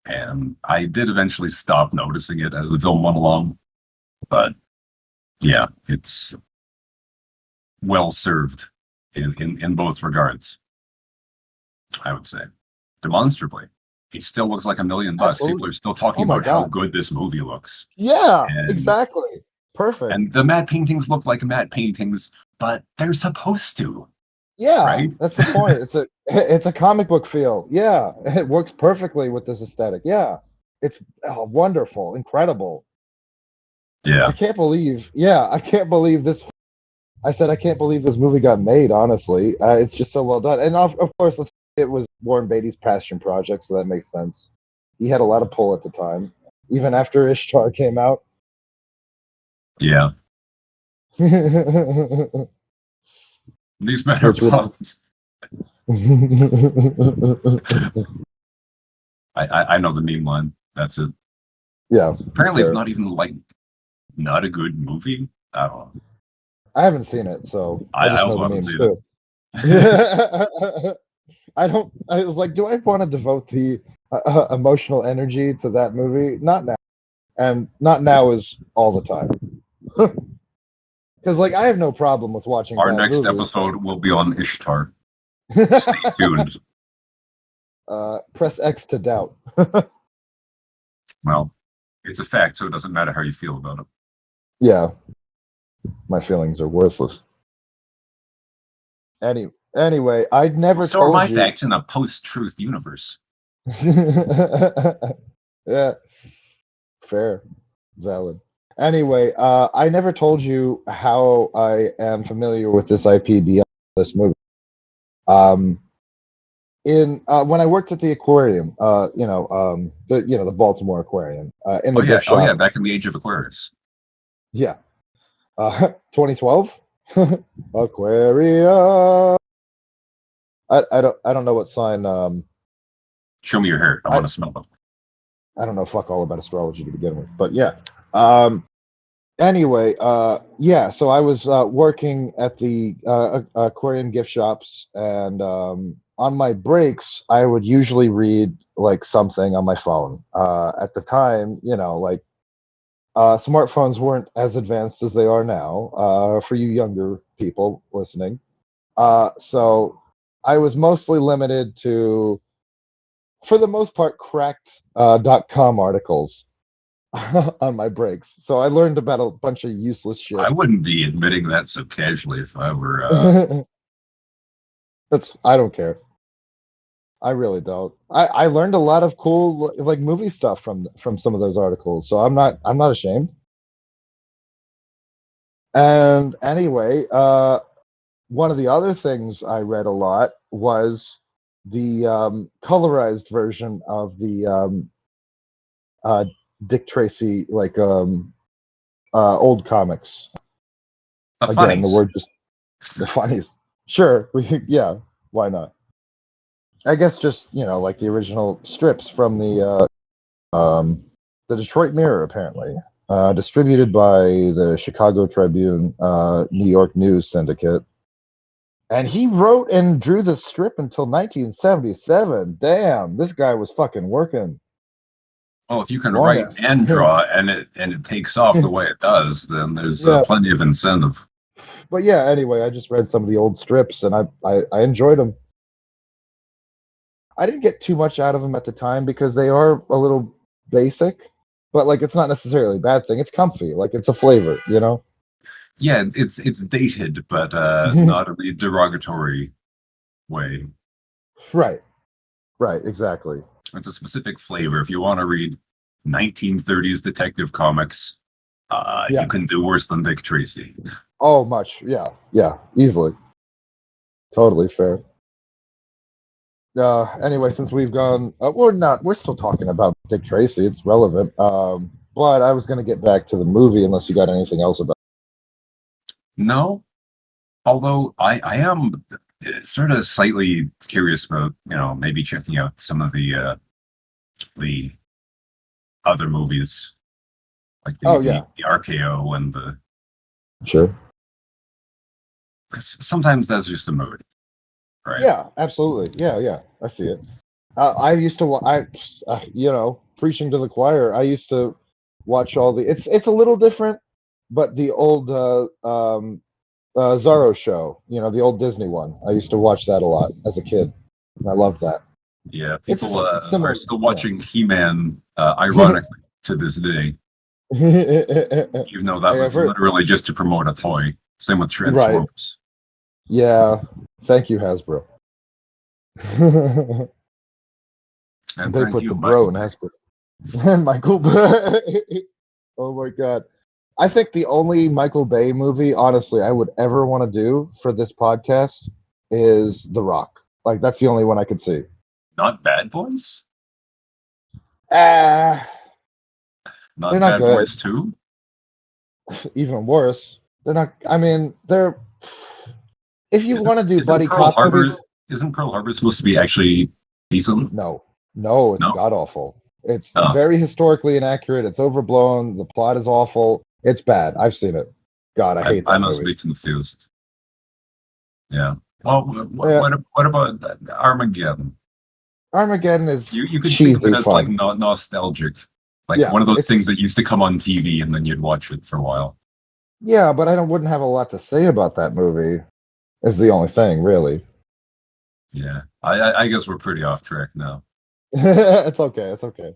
And I did eventually stop noticing it as the film went along, but yeah, it's well served in both regards, I would say. Demonstrably, it still looks like $1 million. Absolutely. People are still talking about how good this movie looks. Yeah, exactly. Perfect. And the matte paintings look like matte paintings, but they're supposed to. Yeah, right? That's the point. It's a comic book feel. Yeah, it works perfectly with this aesthetic. Yeah, it's wonderful, incredible. Yeah, I can't believe. Yeah, I can't believe this. I said I can't believe this movie got made. Honestly, it's just so well done, and of course it was Warren Beatty's passion project, so that makes sense. He had a lot of pull at the time, even after Ishtar came out. Yeah. These men are puns. I know the meme line. That's it. Yeah. Apparently, it's not even not a good movie. I don't know. I haven't seen it, so I just know the memes too. I was like, do I want to devote the emotional energy to that movie? Not now. And not now is all the time. Because I have no problem with watching our bad next movies, episode will be on Ishtar. Stay tuned. Press X to doubt. Well, it's a fact, so it doesn't matter how you feel about it. Yeah. My feelings are worthless. Anyway. Anyway, I'd never So are told my you. facts in a post-truth universe. Yeah, fair, valid. Anyway, I never told you how I am familiar with this IP beyond this movie. Um, in when I worked at the aquarium, the Baltimore Aquarium, in the gift Oh yeah, shop. back in the age of Aquarius. Yeah, 2012 Aquarium. I don't know what sign. Show me your hair. I I want to smell them. I don't know fuck all about astrology to begin with, but yeah. Anyway, yeah. So I was working at the aquarium gift shops, and on my breaks, I would usually read like something on my phone. At the time, like smartphones weren't as advanced as they are now. For you younger people listening, so I was mostly limited to, for the most part, cracked .com articles on my breaks. So I learned about a bunch of useless shit. I wouldn't be admitting that so casually if I were. I don't care. I really don't. I learned a lot of cool like movie stuff from some of those articles. So I'm not ashamed. And anyway, one of the other things I read a lot was the colorized version of the uh, Dick Tracy old comics. The Again, the funnies. word just the funniest. Sure, yeah, why not? I guess just like the original strips from the Detroit Mirror, apparently, distributed by the Chicago Tribune, New York News Syndicate. And he wrote and drew the strip until 1977. Damn, this guy was fucking working. Well, if you can Long write ass. and draw, and it takes off the way it does, then there's Yeah, plenty of incentive. but yeah. Anyway, I just read some of the old strips, and I enjoyed them. I didn't get too much out of them at the time because they are a little basic, but like it's not necessarily a bad thing. It's comfy, like it's a flavor. Yeah, it's dated, but not in the derogatory way. Right, right, exactly. It's a specific flavor. If you want to read 1930s detective comics, you Yeah. can do worse than Dick Tracy. Oh, much. Yeah, yeah, easily. Totally fair. Anyway, since we've gone, we're still talking about Dick Tracy. It's relevant. But I was going to get back to the movie unless you got anything else about No, although I am sort of slightly curious about maybe checking out some of the other movies like Oh, the yeah, RKO and the sure. 'cause sometimes that's just a mood, right? Yeah, absolutely. Yeah, yeah, I see it. I used to, preaching to the choir. I used to watch all the. It's a little different, but the old Zorro show, the old Disney one. I used to watch that a lot as a kid. And I love that. Yeah, It's people are similar. still watching He-Man, ironically to this day, Yeah. even though that Hey, I've was heard. literally just to promote a toy. Same with Right. Transformers. Yeah. Thank you, Hasbro. And They thank put you, the Michael bro in Bay. Hasbro. Michael Bay. Oh my god. I think the only Michael Bay movie, honestly, I would ever want to do for this podcast is The Rock. Like that's the only one I could see. Not Bad Boys? Ah, they're Not not Bad good. Boys 2? Even worse, they're not. I mean, they're. If you Isn't want to do isn't buddy Pearl cop Harbor movies, isn't Pearl Harbor supposed to be actually decent? no, no, it's No? god awful. It's Oh, very historically inaccurate. It's overblown. The plot is awful. It's bad. I've seen it. God, I hate I that must movie. be confused. Yeah. Well, Yeah, what about Armageddon? Armageddon is You could think of it cheesy as like fun. nostalgic, like Yeah, one of those it's things that used to come on TV and then you'd watch it for a while. yeah, but I wouldn't have a lot to say about that movie. Is the only thing really. Yeah, I guess we're pretty off track now. It's okay. It's okay.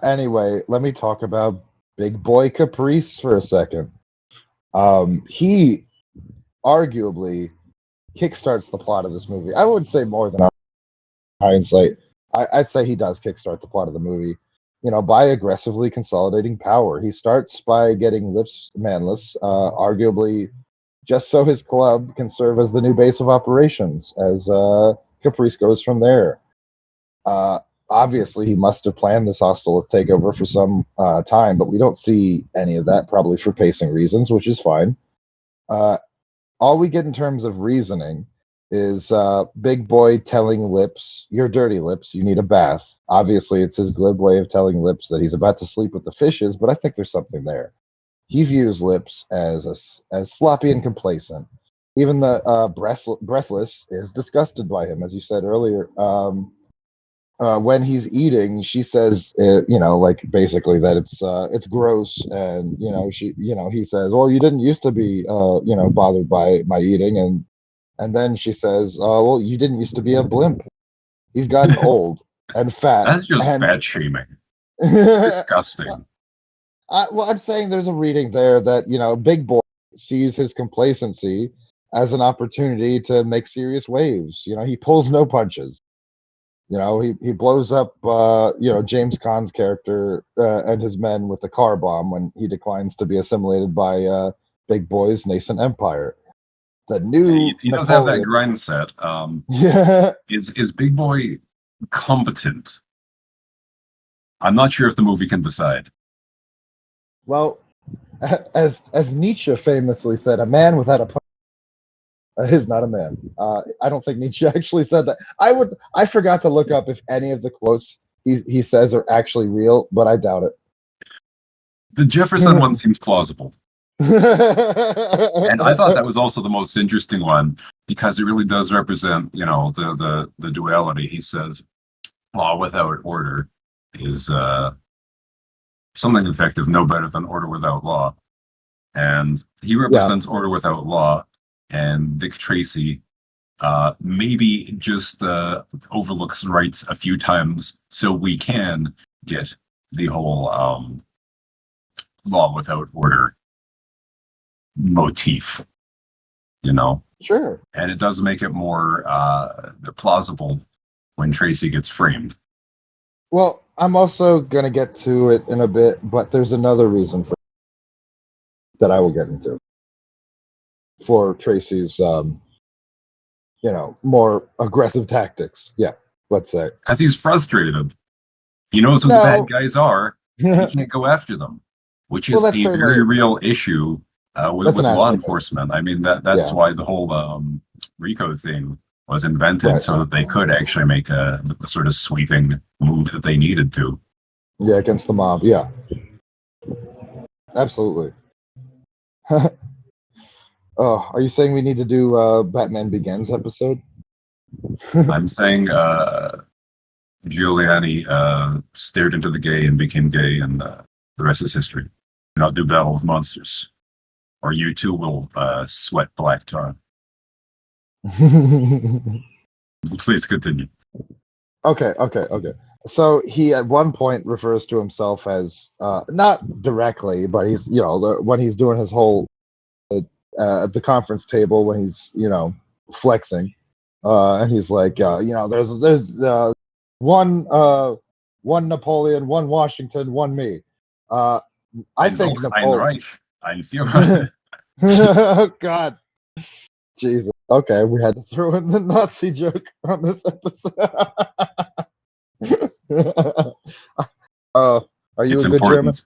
Anyway, let me talk about Big Boy Caprice for a second. He arguably kickstarts the plot of this movie. I would say more than hindsight. I'd say he does kickstart the plot of the movie. By aggressively consolidating power. He starts by getting Lips manless, arguably just so his club can serve as the new base of operations as Caprice goes from there. Uh, Obviously, he must have planned this hostile takeover for some time, but we don't see any of that, probably for pacing reasons, which is fine. All we get in terms of reasoning is Big Boy telling Lips, "You're dirty, Lips. You need a bath." Obviously, it's his glib way of telling Lips that he's about to sleep with the fishes, but I think there's something there. He views Lips as sloppy and complacent. Even the Breathless is disgusted by him, as you said earlier. When he's eating, she says, like basically that it's gross, and he says, "Well, you didn't used to be, bothered by my eating," and then she says, "Well, you didn't used to be a blimp." He's gotten old and fat. That's just and fat shaming. Disgusting. I'm saying there's a reading there that Big Boy sees his complacency as an opportunity to make serious waves. He pulls no punches. He blows up James Caan's character and his men with the car bomb when he declines to be assimilated by Big Boy's nascent empire. The new he does have that grind set. Yeah. Is Big Boy competent? I'm not sure if the movie can decide. Well, as Nietzsche famously said, a man without a plan is not a man. I don't think Nietzsche actually said that. I forgot to look up if any of the quotes he says are actually real, but I doubt it. The Jefferson one seems plausible. And I thought that was also the most interesting one because it really does represent, the duality. He says law without order is something effective, no better than order without law. And he represents order without law. And Dick Tracy maybe just overlooks rights a few times so we can get the whole law without order motif, Sure. And it does make it more plausible when Tracy gets framed. Well, I'm also going to get to it in a bit, but there's another reason for that I will get into for Tracy's, more aggressive tactics. Yeah, let's say. Because he's frustrated. He knows who the bad guys are, and he can't go after them, which is a very real issue with law enforcement. I mean, that's why the whole RICO thing was invented, so that they could actually make the sort of sweeping move that they needed to. Yeah, against the mob. Yeah, absolutely. Oh, are you saying we need to do Batman Begins episode? I'm saying Giuliani stared into the gay and became gay, and the rest is history. And I'll do Battle of Monsters. Or you too will sweat black tar. Please continue. Okay. So he at one point refers to himself as, not directly, but he's, when he's doing his whole, at the conference table, when he's, flexing, and he's like, there's one Napoleon, one Washington, one me. I think Napoleon. Ein Führer. Oh, God. Jesus. Okay, we had to throw in the Nazi joke on this episode. Are you it's a good important.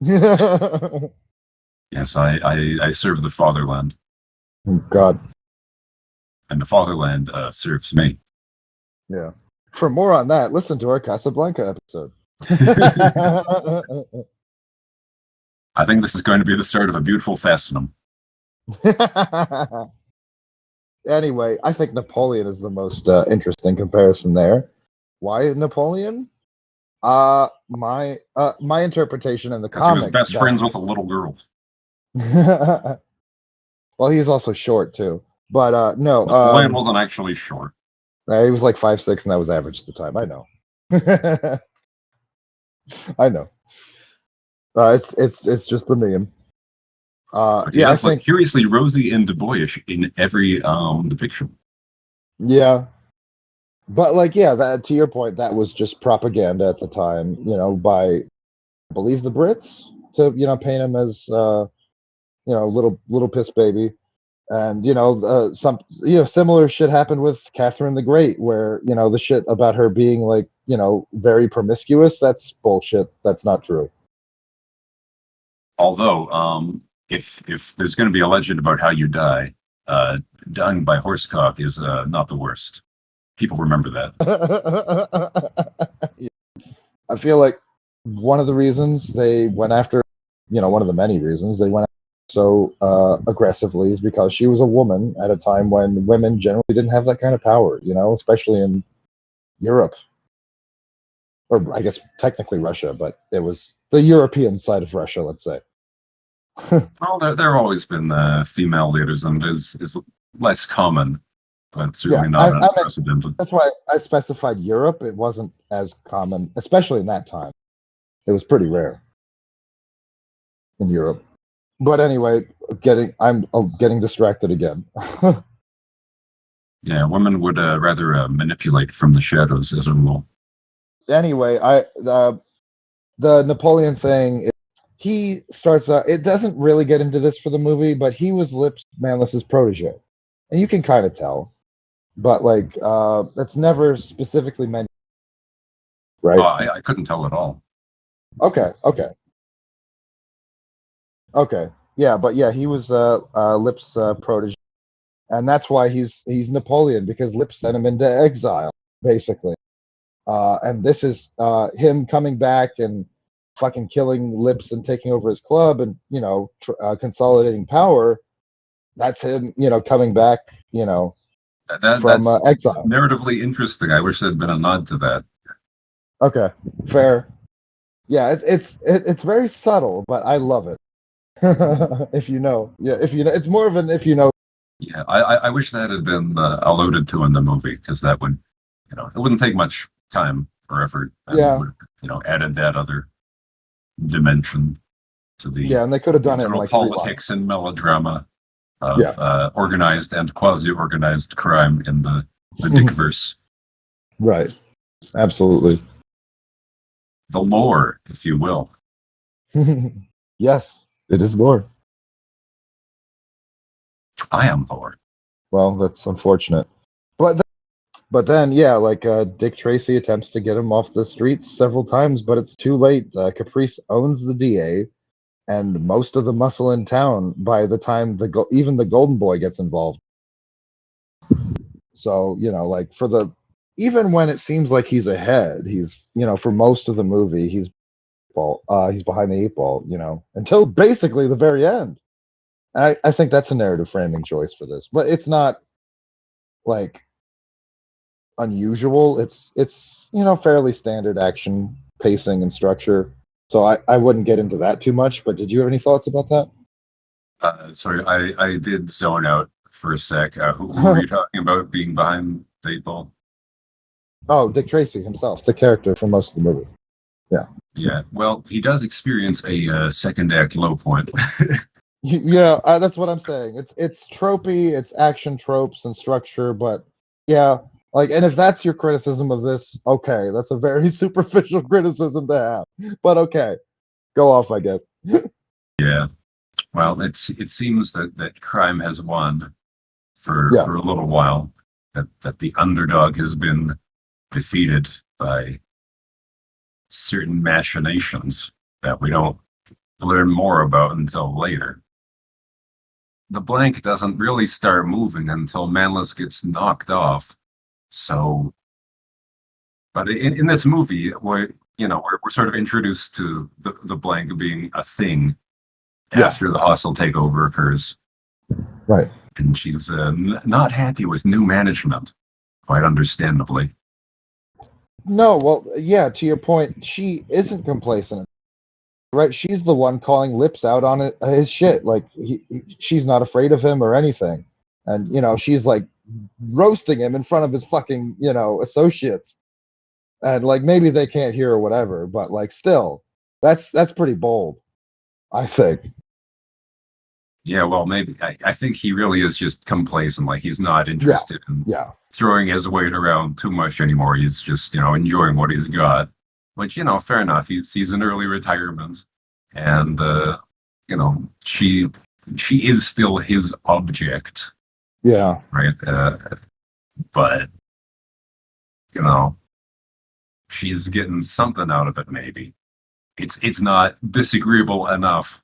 German? Yes, I serve the fatherland. Oh, God. And the fatherland serves me. Yeah. For more on that, listen to our Casablanca episode. I think this is going to be the start of a beautiful fastenum. Anyway, I think Napoleon is the most interesting comparison there. Why Napoleon? My interpretation in the comics. He was best friends with a little girl. Well, he's also short too. But no, Napoleon wasn't actually short. He was like 5'6", and that was average at the time. I know. I know. It's just the meme. But he Yeah, I does look think curiously rosy and boyish in every depiction. yeah, but like yeah, that to your point, that was just propaganda at the time. By I believe the Brits to paint him as little piss baby. And some similar shit happened with Catherine the Great, where the shit about her being like very promiscuous. That's bullshit. That's not true. Although, if there's going to be a legend about how you die, uh, dying by horsecock is not the worst. People remember that. I feel like one of the reasons they went after, one of the many reasons they went after so aggressively is because she was a woman at a time when women generally didn't have that kind of power, especially in Europe, or I guess technically Russia, but it was the European side of Russia, let's say. Well, there have always been female leaders, and it is less common, but Yeah, certainly not unprecedented. that's why I specified Europe. It wasn't as common, especially in that time. It was pretty rare in Europe. But anyway, I'm getting distracted again. Yeah, women would rather manipulate from the shadows as a rule. Anyway, the Napoleon thing. He starts. It doesn't really get into this for the movie, but he was Lips Manlis's protege, and you can kind of tell. But like, that's never specifically mentioned, Oh, right? I couldn't tell at all. Okay, yeah, but yeah, he was Lips' protege, and that's why he's Napoleon, because Lips sent him into exile, basically. And this is him coming back and fucking killing Lips and taking over his club and consolidating power. That's him, coming back, from That's exile. narratively interesting. I wish there'd been a nod to that. Okay, fair. Yeah, it's very subtle, but I love it. If you know, yeah, if you know, it's more of an if you know. Yeah, I wish that had been alluded to in the movie, because that would, it wouldn't take much time or effort, and Yeah, would, added that other dimension to yeah, and they could have the done it in internal like 3 lines. politics and melodrama Yeah, of organized and quasi-organized crime in the Dickverse. right. Absolutely. The lore, if you will. Yes, it is lore. I am lore. Well, that's unfortunate. But then, yeah, like Dick Tracy attempts to get him off the streets several times, but it's too late. Caprice owns the DA and most of the muscle in town by the time even the Golden Boy gets involved. So like even when it seems like he's ahead, he's for most of the movie he's behind the eight ball, until basically the very end. I think that's a narrative framing choice for this, but it's not like unusual. It's fairly standard action pacing and structure. So I wouldn't get into that too much. But did you have any thoughts about that? Sorry, I did zone out for a sec. Who were you talking about being behind the eight ball? Oh, Dick Tracy himself, the character for most of the movie. Yeah. Yeah, well, he does experience a second act low point. Yeah, that's what I'm saying. It's tropey, it's action tropes and structure, but yeah, like, and if that's your criticism of this, okay, that's a very superficial criticism to have. But okay, go off, I guess. Yeah, well, it seems that crime has won Yeah, for a little while. That the underdog has been defeated by certain machinations that we don't learn more about until later. The blank doesn't really start moving until Manlis gets knocked off. So, but in this movie, we're sort of introduced to the blank being a thing yeah, after the hostile takeover occurs, right. and she's not happy with new management, quite understandably. No, well, yeah, to your point, she isn't complacent, right? She's the one calling Lips out on his shit. Like she's not afraid of him or anything, and she's like roasting him in front of his fucking associates, and like maybe they can't hear or whatever, but like still, that's pretty bold, I think. Yeah, well, maybe I think he really is just complacent. Like he's not interested in Yeah. throwing his weight around too much anymore. He's just, enjoying what he's got. Which, fair enough. He's in early retirement, and she is still his object, Yeah. right? But you know, she's getting something out of it. Maybe it's not disagreeable enough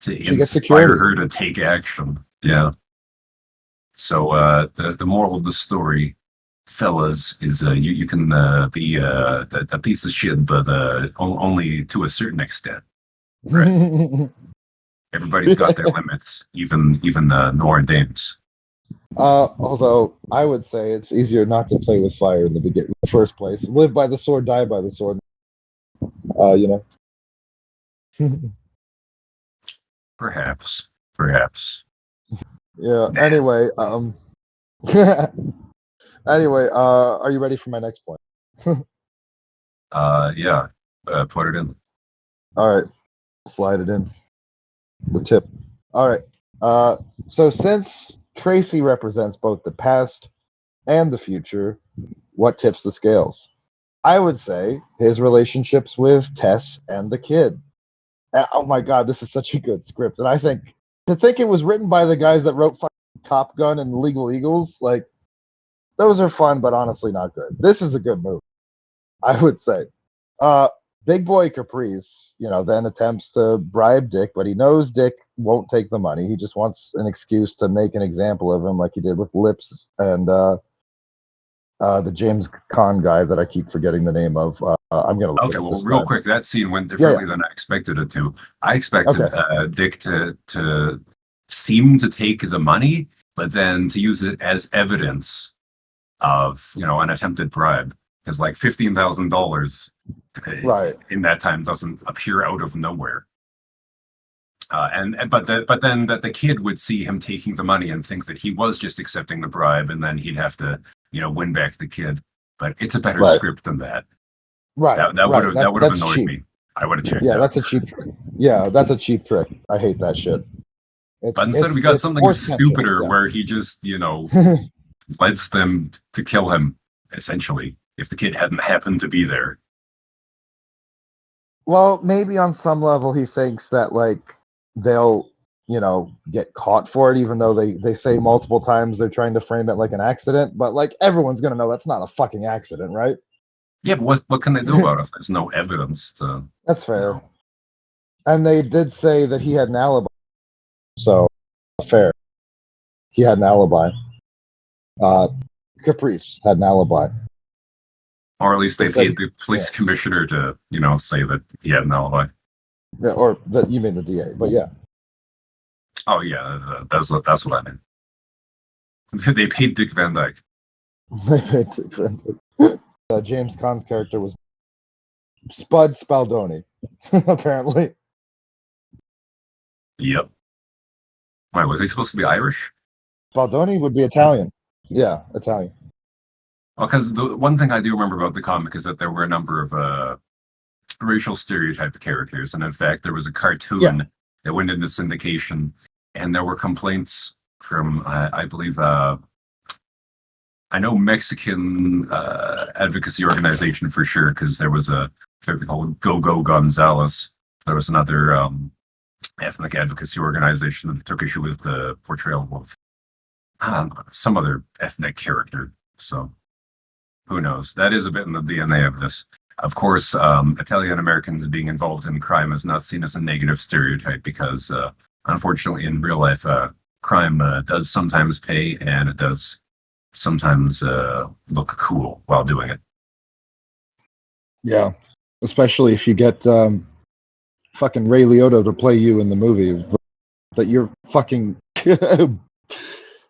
to She gets inspire security. her to take action. Yeah. So the moral of the story, fellas, is you can be a piece of shit, but only to a certain extent. Right. Everybody's got their limits, even the Nora Dames. Although I would say it's easier not to play with fire in the first place. Live by the sword, die by the sword. You know. Perhaps. Yeah. Nah. Anyway, are you ready for my next point? Yeah. Put it in. All right. Slide it in. The tip. All right. So since Tracy represents both the past and the future, what tips the scales? I would say his relationships with Tess and the kid. Oh my God, this is such a good script. And I think to think it was written by the guys that wrote Top Gun and Legal Eagles, like those are fun, but honestly not good. This is a good movie, I would say. Big boy Caprice, then attempts to bribe Dick, but he knows Dick won't take the money. He just wants an excuse to make an example of him, like he did with Lips and the James Caan guy that I keep forgetting the name of. I'm gonna look it up this real time. quick, that scene went differently than I expected it to. I expected Dick to seem to take the money, but then to use it as evidence of an attempted bribe, because like $15,000 in that time doesn't appear out of nowhere. But then that the kid would see him taking the money and think that he was just accepting the bribe, and then he'd have to win back the kid. But it's a better script than that. Right. That would have annoyed me. I would have checked. Yeah, that's a cheap trick. Yeah, that's a cheap trick. I hate that shit. But instead we got something stupider where he just lets them to kill him, essentially, if the kid hadn't happened to be there. Well, maybe on some level he thinks that like they'll get caught for it, even though they say multiple times they're trying to frame it like an accident, but like everyone's gonna know that's not a fucking accident, right? Yeah, but what can they do about it if there's no evidence to... That's fair. And they did say that he had an alibi, so fair. He had an alibi. Caprice had an alibi. Or at least they paid the police commissioner to, say that he had an alibi. Yeah, or that you mean the DA, but yeah. Oh yeah, that's what I meant. They paid Dick Van Dyke. They paid Dick Van Dyke. James Caan's character was Spud Spaldoni, apparently. Yep. Wait, was he supposed to be Irish? Spaldoni would be Italian. Yeah, Italian. Well, because the one thing I do remember about the comic is that there were a number of racial stereotype characters, and in fact, there was a cartoon that went into syndication, and there were complaints from, I believe, I know Mexican advocacy organization for sure, because there was a character called Go-Go Gonzalez. There was another ethnic advocacy organization that took issue with the portrayal of some other ethnic character. So who knows? That is a bit in the DNA of this. Of course, Italian Americans being involved in crime is not seen as a negative stereotype because, unfortunately, in real life, crime does sometimes pay, and it does sometimes look cool while doing it. Yeah, especially if you get fucking Ray Liotta to play you in the movie that you're fucking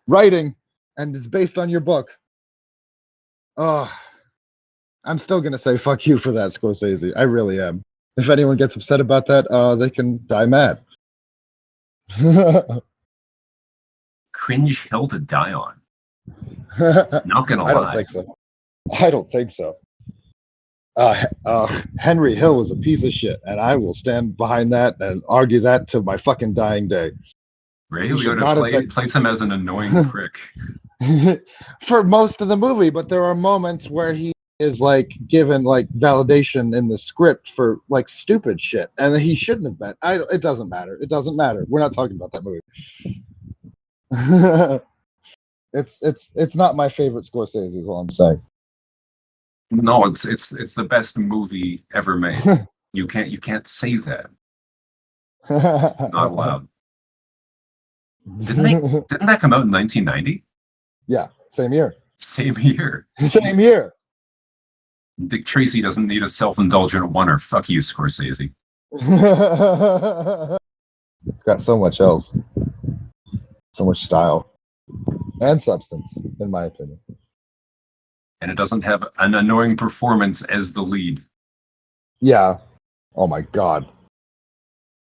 writing and it's based on your book. Oh, I'm still gonna say fuck you for that, Scorsese. I really am. If anyone gets upset about that, they can die mad. Cringe hill to die on. Not gonna lie. I don't think so. Henry Hill was a piece of shit, and I will stand behind that and argue that to my fucking dying day. Ray He should Liotta not have been plays him as an annoying prick. for most of the movie, but there are moments where he is like given like validation in the script for like stupid shit, and he shouldn't have been. It doesn't matter. It doesn't matter. We're not talking about that movie. It's not my favorite Scorsese. Is all I'm saying. No, it's the best movie ever made. You can't say that. It's not allowed. Didn't that come out in 1990? Yeah, same year. Same year. Same year. Dick Tracy doesn't need a self-indulgent oneer. Fuck you, Scorsese. It's got so much else. So much style. And substance, in my opinion. And it doesn't have an annoying performance as the lead. Yeah. Oh my god.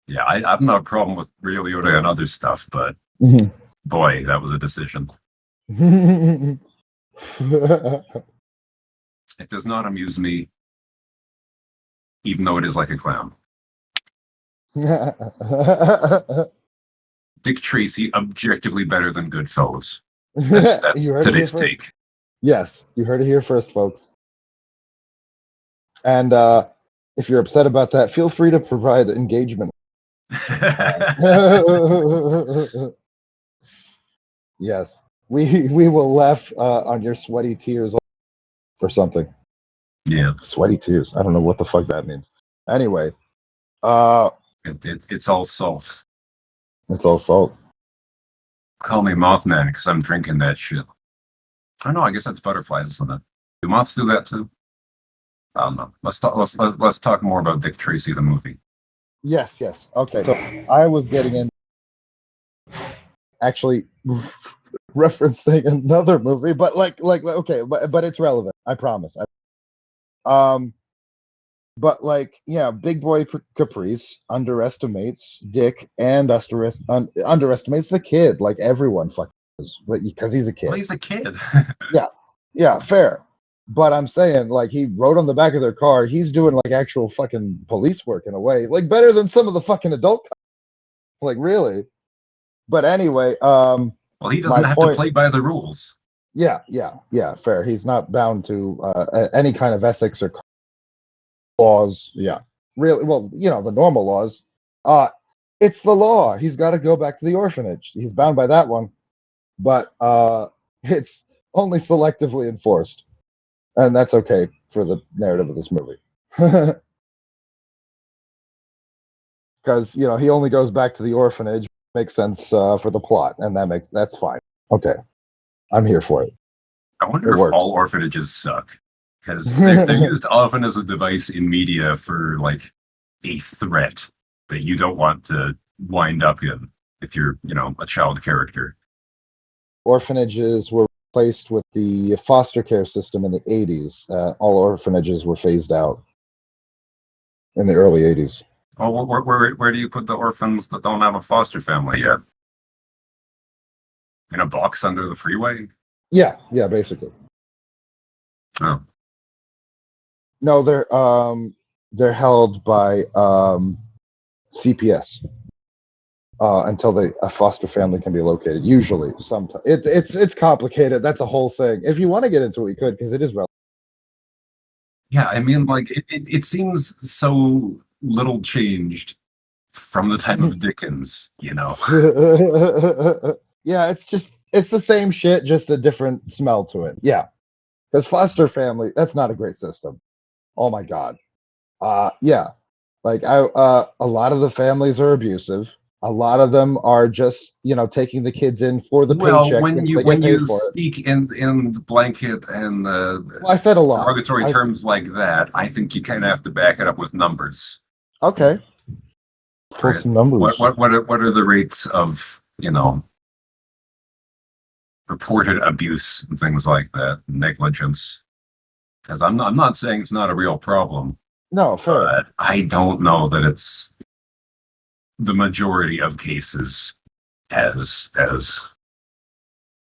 Yeah, I've not a problem with Ray Liotta and other stuff, but boy, that was a decision. It does not amuse me, even though it is like a clown. Dick Tracy, objectively better than Goodfellas. That's today's take. Yes, you heard it here first, folks. And if you're upset about that, feel free to provide engagement. Yes, we will laugh on your sweaty tears or something. Yeah, sweaty tears. I don't know what the fuck that means. Anyway, it's all salt. It's all salt. Call me Mothman because I'm drinking that shit. I don't know. I guess that's butterflies, isn't it? Do moths do that too? I don't know. Let's talk more about Dick Tracy the movie. Yes. Okay. So I was getting in, actually referencing another movie, but like okay, but it's relevant. I promise. But like, yeah, Big Boy Caprice underestimates Dick and underestimates the kid. Like everyone fucking does, but because he's a kid. Well, he's a kid. Yeah, fair. But I'm saying, like, he wrote on the back of their car, he's doing like actual fucking police work in a way, like better than some of the fucking adult cops. Like, really. But anyway, well, he doesn't have to play by the rules. Yeah, fair. He's not bound to any kind of ethics or laws. Yeah, really. Well, the normal laws. It's the law. He's got to go back to the orphanage. He's bound by that one, but it's only selectively enforced, and that's okay for the narrative of this movie. Because he only goes back to the orphanage. Makes sense for the plot, and that's fine. Okay, I'm here for it. I wonder if all orphanages suck, because they're used often as a device in media for like a threat that you don't want to wind up in if you're a child character. Orphanages were replaced with the foster care system in the 80s. All orphanages were phased out in the early 80s. Oh, where do you put the orphans that don't have a foster family yet? In a box under the freeway? Yeah, basically. Oh. No, they're held by CPS until a foster family can be located. Usually, sometimes it's complicated. That's a whole thing. If you want to get into it, you could, because it is relevant. Yeah, I mean, like it seems so little changed from the time of Dickens, Yeah, it's the same shit, just a different smell to it. Yeah, because foster family, that's not a great system. Oh my god. Yeah, like a lot of the families are abusive. A lot of them are just taking the kids in for the paycheck. When you speak in the blanket and I said a lot derogatory terms like that, I think you kind of have to back it up with numbers. Okay. Pull some numbers. What are the rates of reported abuse and things like that, negligence? Because I'm not saying it's not a real problem. No, fair. But I don't know that it's the majority of cases as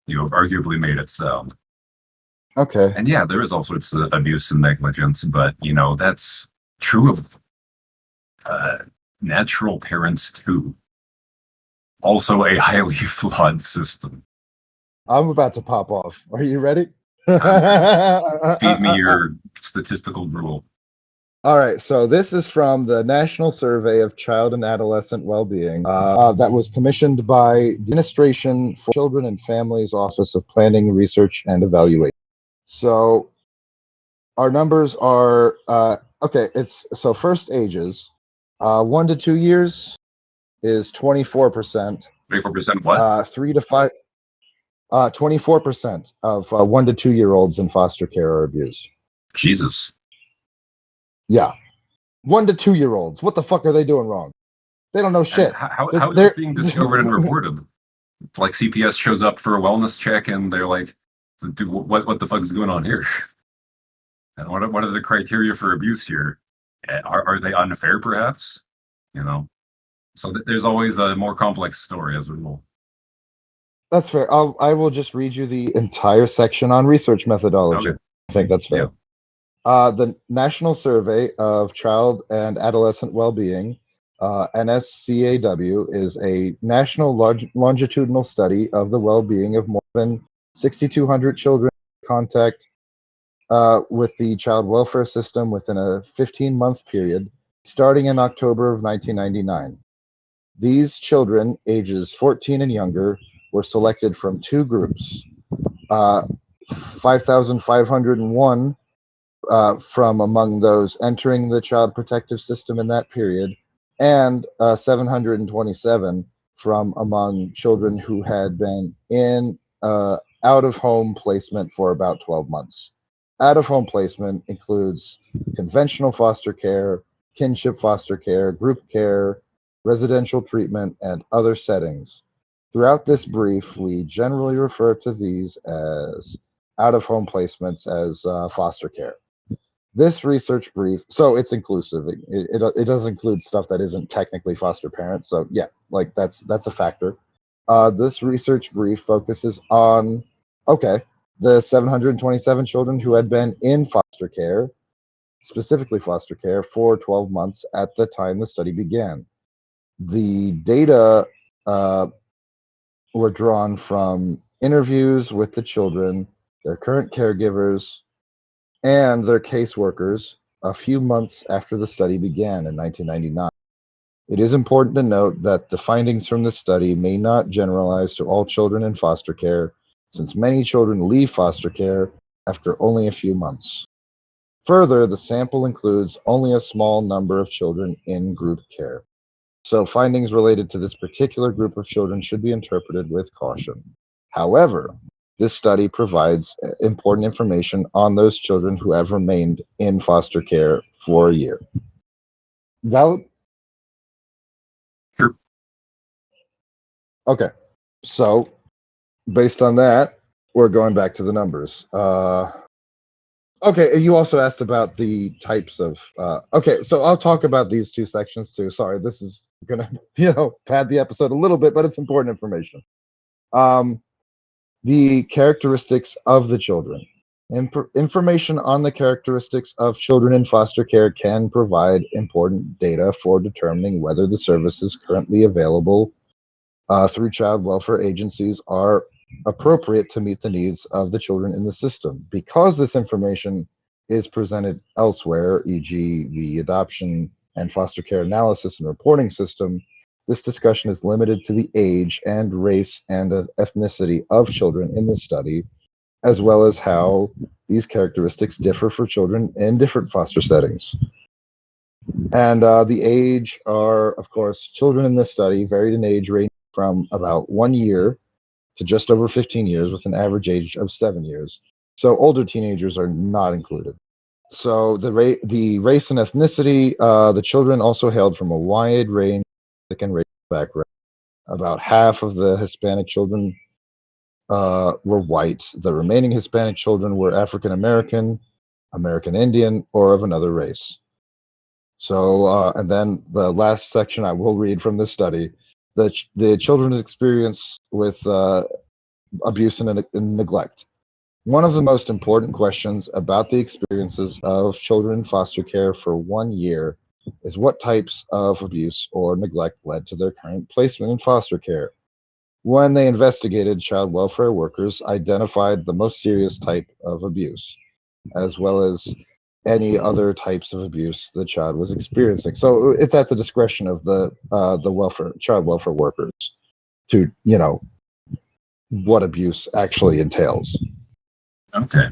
you have arguably made it sound. Okay. And yeah, there is all sorts of abuse and negligence, but that's true of natural parents too. also a highly flawed system. I'm about to pop off. Are you ready? Feed me your statistical gruel. All right, so this is from the National Survey of Child and Adolescent Well-Being that was commissioned by the Administration for Children and Families Office of Planning, Research, and Evaluation. So our numbers are okay. It's so first ages, 1 to 2 years is 24%. 24% what? 3 to 5, 24% of 1 to 2 year olds in foster care are abused. Jesus. Yeah. 1 to 2 year olds. What the fuck are they doing wrong? They don't know shit. How is this being discovered and reported? Like CPS shows up for a wellness check and they're like, dude, what the fuck is going on here? And what are the criteria for abuse here? Are they unfair, perhaps? You know? So there's always a more complex story as a rule. That's fair. I will just read you the entire section on research methodology. Okay. I think that's fair. Yeah. The National Survey of Child and Adolescent Well-Being, NSCAW, is a national longitudinal study of the well-being of more than 6,200 children in contact with the child welfare system within a 15-month period, starting in October of 1999. These children, ages 14 and younger, were selected from two groups, 5,501 from among those entering the child protective system in that period, and 727 from among children who had been in out-of-home placement for about 12 months. Out-of-home placement includes conventional foster care, kinship foster care, group care, residential treatment, and other settings. Throughout this brief, we generally refer to these as out-of-home placements as foster care. This research brief, so it's inclusive. It does include stuff that isn't technically foster parents. So yeah, like that's a factor. This research brief focuses on the 727 children who had been in foster care, specifically foster care, for 12 months at the time the study began. The data were drawn from interviews with the children, their current caregivers, and their caseworkers a few months after the study began in 1999. It is important to note that the findings from this study may not generalize to all children in foster care, since many children leave foster care after only a few months. Further, the sample includes only a small number of children in group care. So findings related to this particular group of children should be interpreted with caution. However, this study provides important information on those children who have remained in foster care for a year. Valid? Sure. Okay. So, based on that, we're going back to the numbers. Okay, you also asked about the types of. Okay, so I'll talk about these two sections too. Sorry, this is gonna, pad the episode a little bit, but it's important information. The characteristics of the children. Information on the characteristics of children in foster care can provide important data for determining whether the services currently available through child welfare agencies are appropriate to meet the needs of the children in the system. Because this information is presented elsewhere, e.g., the adoption and foster care analysis and reporting system, this discussion is limited to the age and race and ethnicity of children in the study, as well as how these characteristics differ for children in different foster settings. And the age are, of course, children in this study varied in age range from about 1 year to just over 15 years, with an average age of 7 years. So older teenagers are not included. So the race and ethnicity, the children also hailed from a wide range of and racial background. About half of the Hispanic children were white. The remaining Hispanic children were African American, American Indian, or of another race. So, and then the last section I will read from this study: the children's experience with abuse and neglect. One of the most important questions about the experiences of children in foster care for 1 year is what types of abuse or neglect led to their current placement in foster care. When they investigated, child welfare workers identified the most serious type of abuse, as well as any other types of abuse the child was experiencing. So it's at the discretion of the child welfare workers to what abuse actually entails. Okay.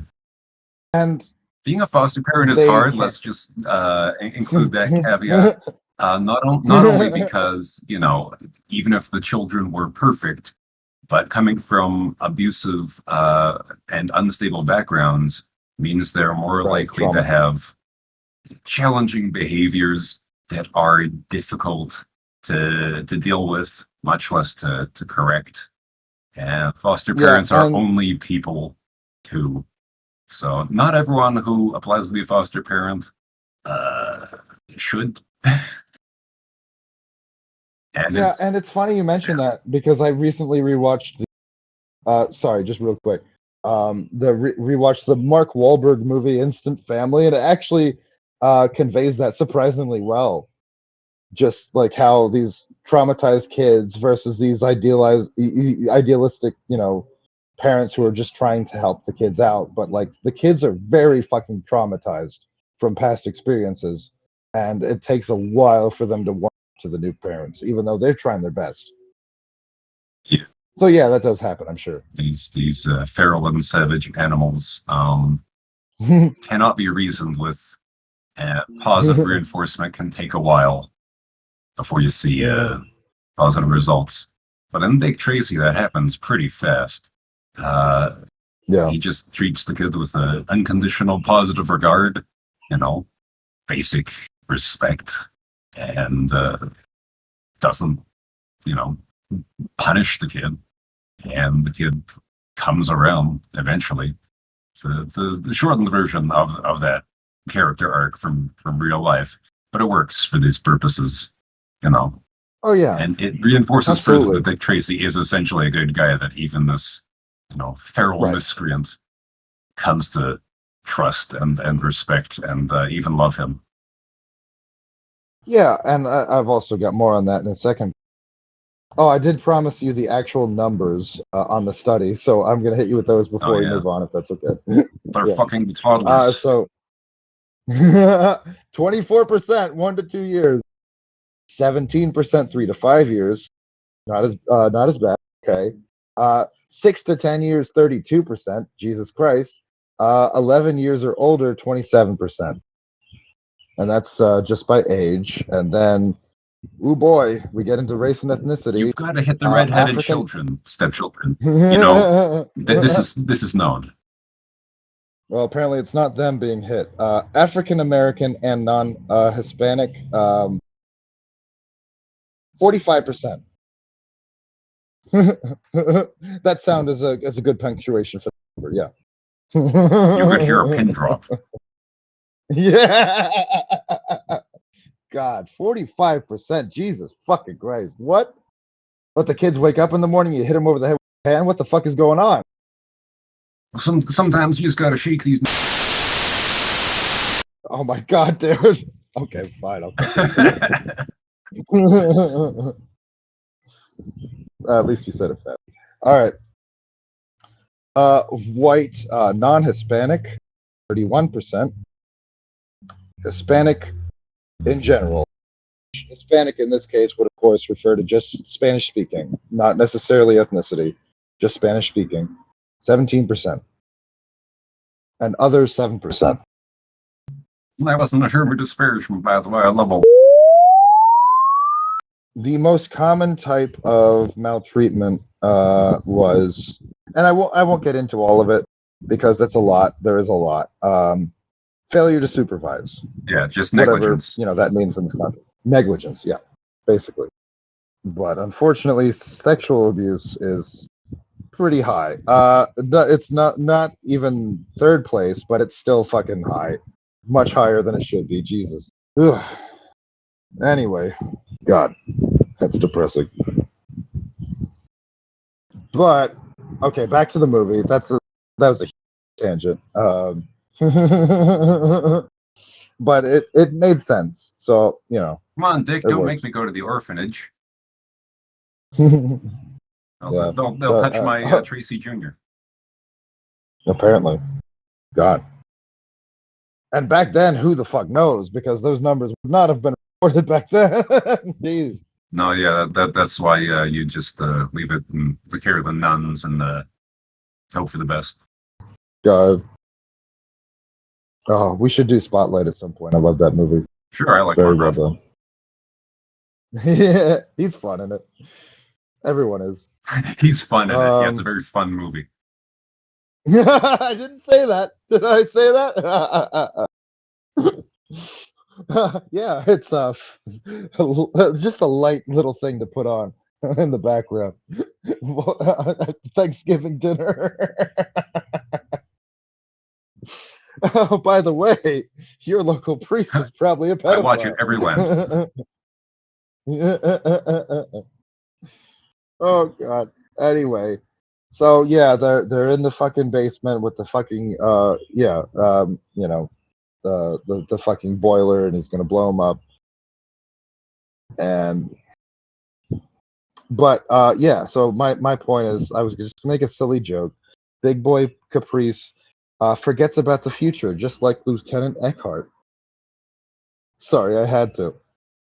And being a foster parent is they hard. can't. Let's just include that caveat. Not only because, even if the children were perfect, but coming from abusive and unstable backgrounds means they're more Right, likely trauma. to have challenging behaviors that are difficult to deal with, much less to correct. And foster Yeah, parents are and only people too. So not everyone who applies to be a foster parent should. And yeah, it's and it's funny you mention that because I recently rewatched sorry, just real quick. Rewatched the Mark Wahlberg movie Instant Family, and it actually conveys that surprisingly well. Just like how these traumatized kids versus these idealistic, parents who are just trying to help the kids out, but like the kids are very fucking traumatized from past experiences, and it takes a while for them to warm up to the new parents, even though they're trying their best. yeah, So yeah, that does happen, I'm sure. these feral and savage animals cannot be reasoned with. And positive reinforcement can take a while before you see Yeah. positive results. But in Big Tracy, that happens pretty fast. Yeah. He just treats the kid with an unconditional positive regard, basic respect, and doesn't, punish the kid. And the kid comes around eventually. So it's a shortened version of that character arc from real life, but it works for these purposes, Oh yeah. And it reinforces further Absolutely. that Dick Tracy is essentially a good guy, that even this, feral Right. miscreant comes to trust and respect and even love him. Yeah, and I've also got more on that in a second. Oh, I did promise you the actual numbers on the study, so I'm gonna hit you with those before we yeah. move on, if that's okay. They're Yeah. fucking toddlers. So 24% 1 to 2 years, 17% 3 to 5 years, not as bad. Okay. 6 to 10 years, 32%. Jesus Christ. 11 years or older, 27%. And that's just by age. And then, oh boy, we get into race and ethnicity. You've got to hit the red-headed African stepchildren. well, This is known. apparently it's not them being hit. African American and non-Hispanic, 45%. That sound is a good punctuation for the number. Yeah. You could hear a pin drop. Yeah. God, 45%. Jesus fucking Christ. What? Let the kids wake up in the morning, you hit them over the head with a pan? What the fuck is going on? Sometimes you just gotta shake these. Oh my God, dude. Okay, fine. At least you said it fast. All right. White, non-Hispanic, 31%. Hispanic in general. Hispanic in this case would, of course, refer to just Spanish speaking, not necessarily ethnicity, just Spanish speaking, 17%. And others, 7%. That wasn't a term of disparagement, by the way. I love a. The most common type of maltreatment was, and I won't get into all of it because that's a lot. There is a lot. Failure to supervise. Yeah, just Whatever negligence. that means in this context. Negligence, yeah, basically. But unfortunately, sexual abuse is pretty high. It's not even third place, but it's still fucking high. Much higher than it should be. Jesus. Ugh. Anyway, God, that's depressing. But okay, back to the movie. That was a tangent. but it made sense. So Come on, Dick, it don't make works. me go to the orphanage. Yeah, They'll touch my Tracy Jr. apparently, God. And back then, who the fuck knows? Because those numbers would not have been reported back then. Jeez. No, yeah, that's why you just leave it in the care of the nuns and hope for the best. God. Oh, we should do Spotlight at some point. I love that movie. Sure, I It's like very Mark well Ruffalo. done. Yeah, he's fun in it. Everyone is. He's fun in it. Yeah, it's a very fun movie. I didn't say that. Did I say that? Yeah, it's just a light little thing to put on in the background. Thanksgiving dinner. Oh, by the way, your local priest is probably a pedophile. I watch it every Lent. Oh God. Anyway, so yeah, they're in the fucking basement with the fucking the fucking boiler, and he's gonna blow him up. Yeah. So my point is, I was just gonna make a silly joke. Big boy Caprice forgets about the future, just like Lieutenant Eckhart. Sorry, I had to.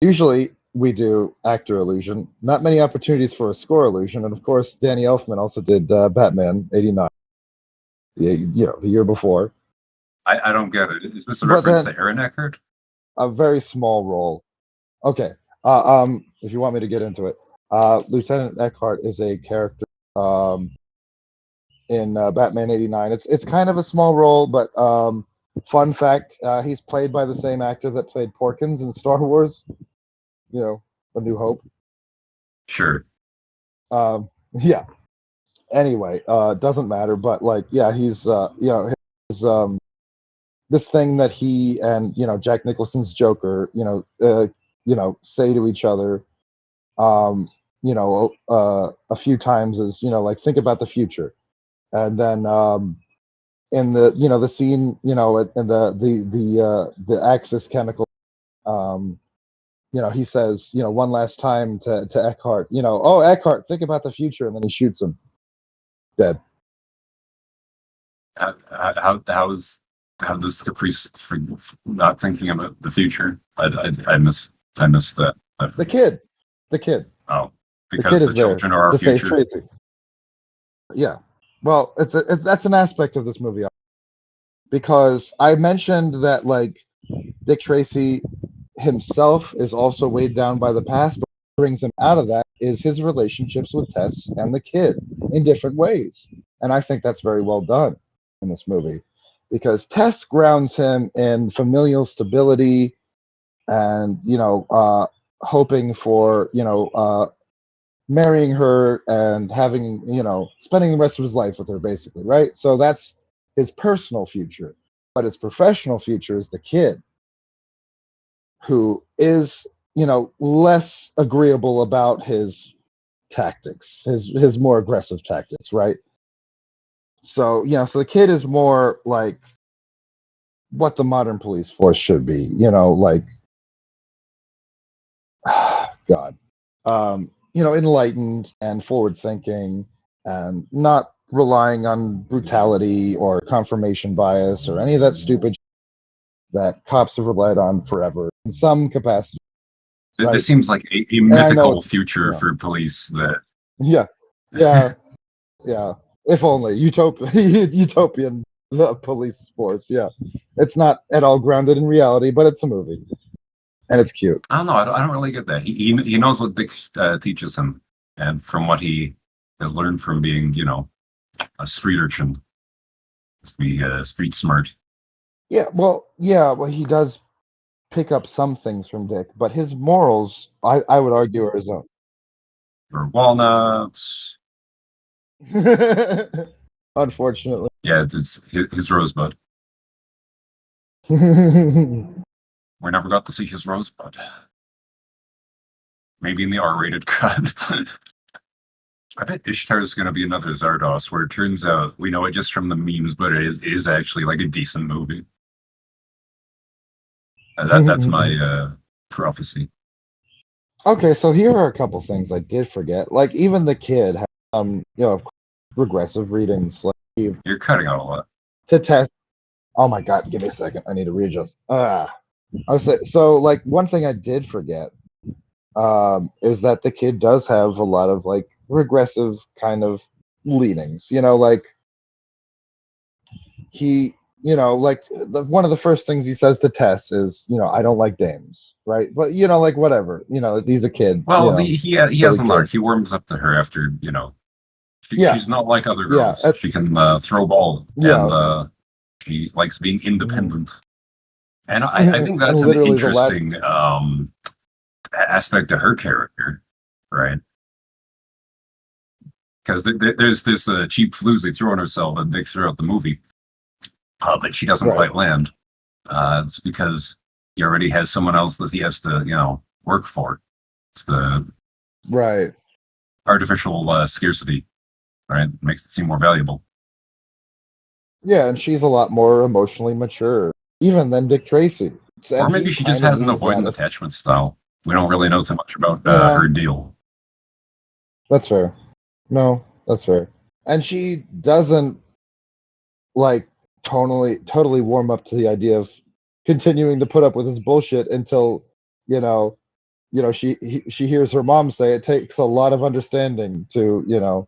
Usually we do actor illusion. Not many opportunities for a score illusion, and of course, Danny Elfman also did Batman '89, the year before. I don't get it. Is this a But reference then to Aaron Eckhart? a very small role. Okay. If you want me to get into it, Lieutenant Eckhart is a character in Batman '89. It's kind of a small role, but fun fact: he's played by the same actor that played Porkins in Star Wars. A New Hope. Sure. Yeah. Anyway, doesn't matter. But he's his this thing that he and Jack Nicholson's Joker, say to each other, a few times is think about the future, and then in the scene in the Axis chemical, he says one last time to Eckhart, oh Eckhart, think about the future, and then he shoots him dead. How does Caprice for not thinking about the future? I missed that. The kid. Oh, The because kid the is there children are our to save future. Tracy. Yeah. Well, that's an aspect of this movie, because I mentioned that Dick Tracy himself is also weighed down by the past, but what brings him out of that is his relationships with Tess and the kid in different ways. And I think that's very well done in this movie, because Tess grounds him in familial stability and hoping for marrying her and having spending the rest of his life with her, basically, right? So that's his personal future, but his professional future is the kid, who is less agreeable about his tactics, his more aggressive tactics, right? So so the kid is more like what the modern police force should be, God, enlightened and forward thinking, and not relying on brutality or confirmation bias or any of that stupid that cops have relied on forever in some capacity. Right? This seems like a mythical future for police. That yeah. If only utopian police force. Yeah, it's not at all grounded in reality, but it's a movie, and it's cute. I don't know. I don't really get that. He knows what Dick teaches him, and from what he has learned from being a street urchin, to be street smart. Well, he does pick up some things from Dick, but his morals, I would argue, are his own. Or walnuts. Unfortunately. Yeah, it's his rosebud. We never got to see his rosebud. Maybe in the R-rated cut. I bet Ishtar is going to be another Zardos, where it turns out we know it just from the memes, but it is actually like a decent movie. That's my prophecy. Okay, so here are a couple things I did forget. Like even the kid had regressive readings like You're cutting out a lot. to test. Oh my god, give me a second. I need to readjust. I was so like one thing I did forget is that the kid does have a lot of like regressive kind of leanings. Like he, like one of the first things he says to Tess is, I don't like dames, right? But like whatever, he's a kid, Well, he has silly a kid. lark. He warms up to her after, Yeah, she's not like other yeah, girls. She can throw ball, yeah. and she likes being Mhm. independent. And I think And that's an literally the last, interesting aspect of her character, right? Because there's this cheap floozy throwing herself and they throughout the movie, but she doesn't right, quite land. It's because he already has someone else that he has to, work for. It's the right. artificial scarcity, right? Makes it seem more valuable. Yeah, and she's a lot more emotionally mature, even than Dick Tracy. Or And maybe he she just kind of has an needs that. avoidant attachment style. We don't really know too much about Yeah, her deal. that's fair. No, that's fair. And she doesn't like totally warm up to the idea of continuing to put up with his bullshit until you know she hears her mom say it takes a lot of understanding to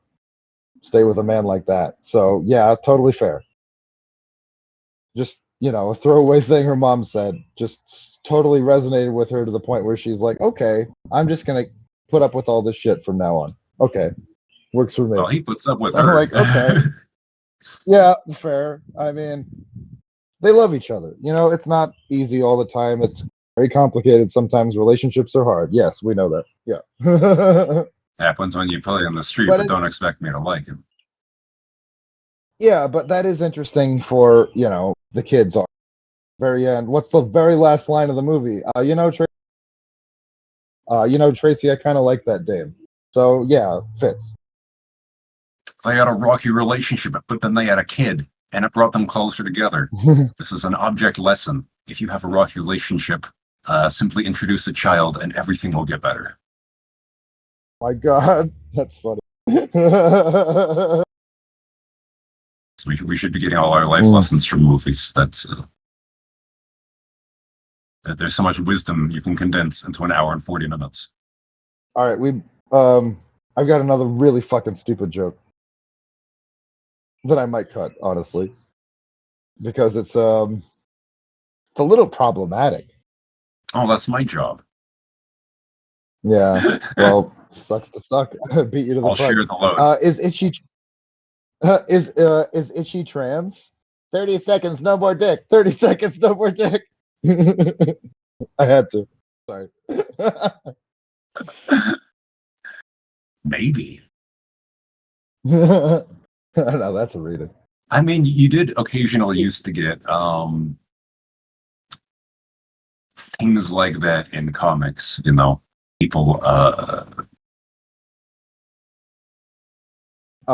stay with a man like that. So yeah, totally fair. Just a throwaway thing her mom said just totally resonated with her to the point where she's like, okay, I'm just gonna put up with all this shit from now on. Okay, works for me. Well, he puts up with I'm her. like, okay, yeah, fair. I mean, they love each other. It's not easy all the time. It's very complicated. Sometimes relationships are hard. Yes, we know that. Yeah. Happens when you play on the street, but but don't expect me to like him. yeah, but that is interesting for the kids are very end. What's the very last line of the movie? Tracy, I kind of like that dame. So yeah, fits. They had a rocky relationship, but then they had a kid, and it brought them closer together. This is an object lesson. If you have a rocky relationship, simply introduce a child, and everything will get better. My God, that's funny. So we should be getting all our life lessons from movies. There's so much wisdom you can condense into an hour and 40 minutes. All right, I've got another really fucking stupid joke that I might cut, honestly, because it's a little problematic. Oh, that's my job. Yeah, well, sucks to suck. Beat you to the I'll punch. share the load. Is Itchy trans? 30 seconds, no more dick. 30 seconds, no more dick. I had to. Sorry. Maybe. No, that's a reading. I mean, you did occasionally used to get things like that in comics, people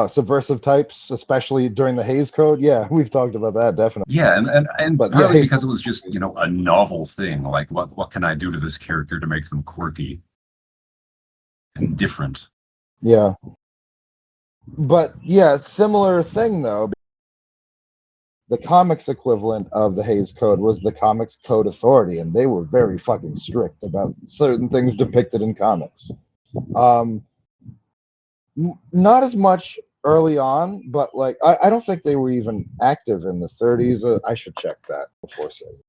Subversive types, especially during the Hays Code. Yeah, we've talked about that definitely. yeah, and But yeah, partly Hays because it was just, a novel thing. Like what can I do to this character to make them quirky and different? yeah. But yeah, similar thing though. The comics equivalent of the Hays Code was the Comics Code Authority, and they were very fucking strict about certain things depicted in comics. Um, not as much early on, but like I don't think they were even active in the 30s. I should check that before saying.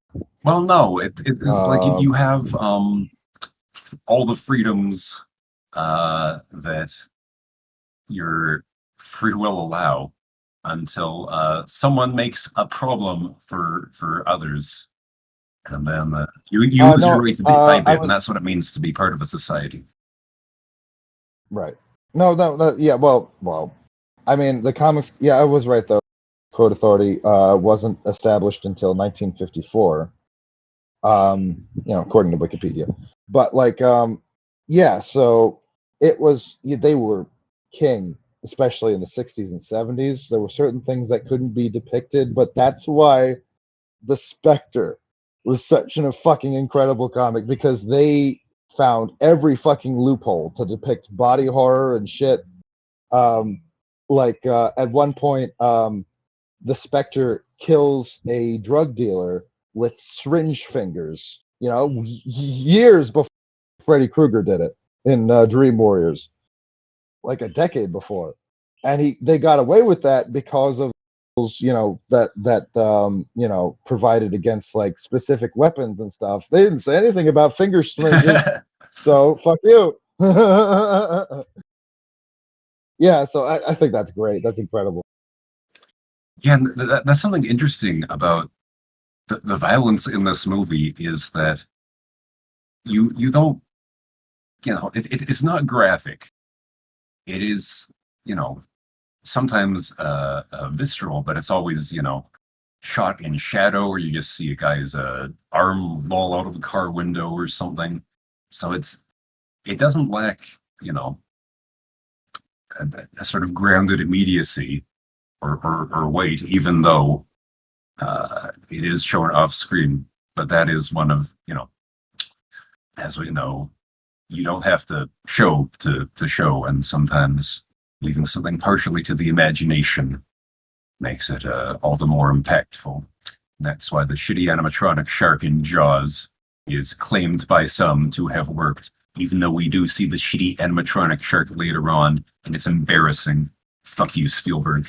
Well, no, it's like you have all the freedoms that your free will allow until someone makes a problem for others, and then you lose your No, right to bit by bit, and was that's what it means to be part of a society. right. No. Yeah, well. I mean, the comics. Yeah, I was right though. Code Authority wasn't established until 1954. According to Wikipedia. But like, yeah. So it was. They were king, especially in the 60s and 70s. There were certain things that couldn't be depicted, but that's why the Spectre was such a fucking incredible comic because they found every fucking loophole to depict body horror and shit. Um, at one point, the Spectre kills a drug dealer with syringe fingers. Years before Freddy Krueger did it in Dream Warriors, like a decade before, and they got away with that because of that provided against like specific weapons and stuff. They didn't say anything about finger syringes, so fuck you. Yeah, so I think that's great. That's incredible. Yeah, and that's something interesting about the violence in this movie is that you don't, it's not graphic. It is, sometimes visceral, but it's always, shot in shadow, or you just see a guy's arm loll out of a car window or something. So it doesn't lack, a sort of grounded immediacy or weight, even though it is shown off screen. But that is one of, as we know, you don't have to show to show, and sometimes leaving something partially to the imagination makes it all the more impactful. That's why the shitty animatronic shark in Jaws is claimed by some to have worked, even though we do see the shitty animatronic shark later on, and it's embarrassing. Fuck you, Spielberg.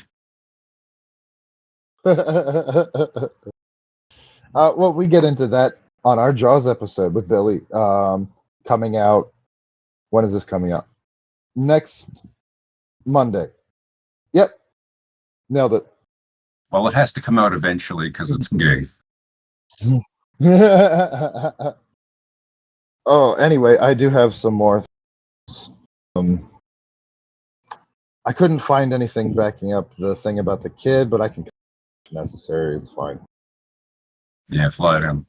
Well, we get into that on our Jaws episode with Billy. Coming out. When is this coming out? Next Monday. Yep. Nailed it. Well, it has to come out eventually because it's gay. Oh, anyway, I do have some more. I couldn't find anything backing up the thing about the kid, but I can if necessary. It's fine. Yeah, fly it in.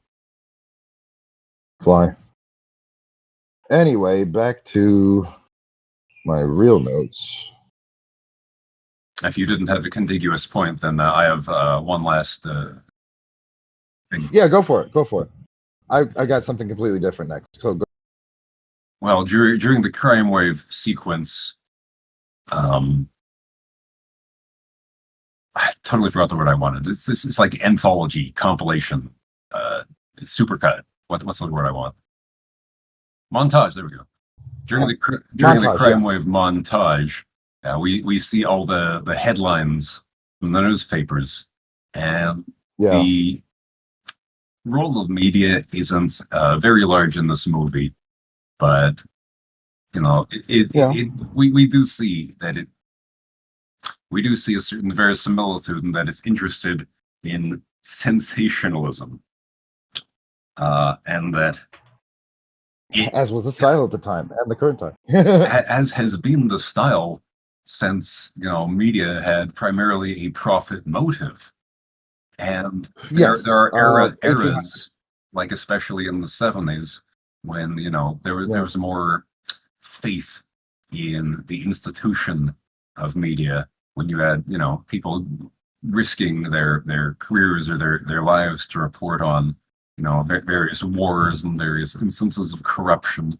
Fly. Anyway, back to my real notes. If you didn't have a contiguous point, then I have one last thing. Yeah, go for it. Go for it. I got something completely different next. So go. Well, during the crime wave sequence, I totally forgot the word I wanted. It's like anthology compilation, supercut. What's the word I want? Montage. There we go. During the crime wave montage, we see all the headlines from the newspapers, and the role of media isn't very large in this movie, but we do see that we do see a certain verisimilitude in that it's interested in sensationalism, and that as was the style at the time and the current time, as has been the style since media had primarily a profit motive, and there are eras like especially in the 70s when there was more faith in the institution of media, when you had people risking their careers or their lives to report on various wars and various instances of corruption.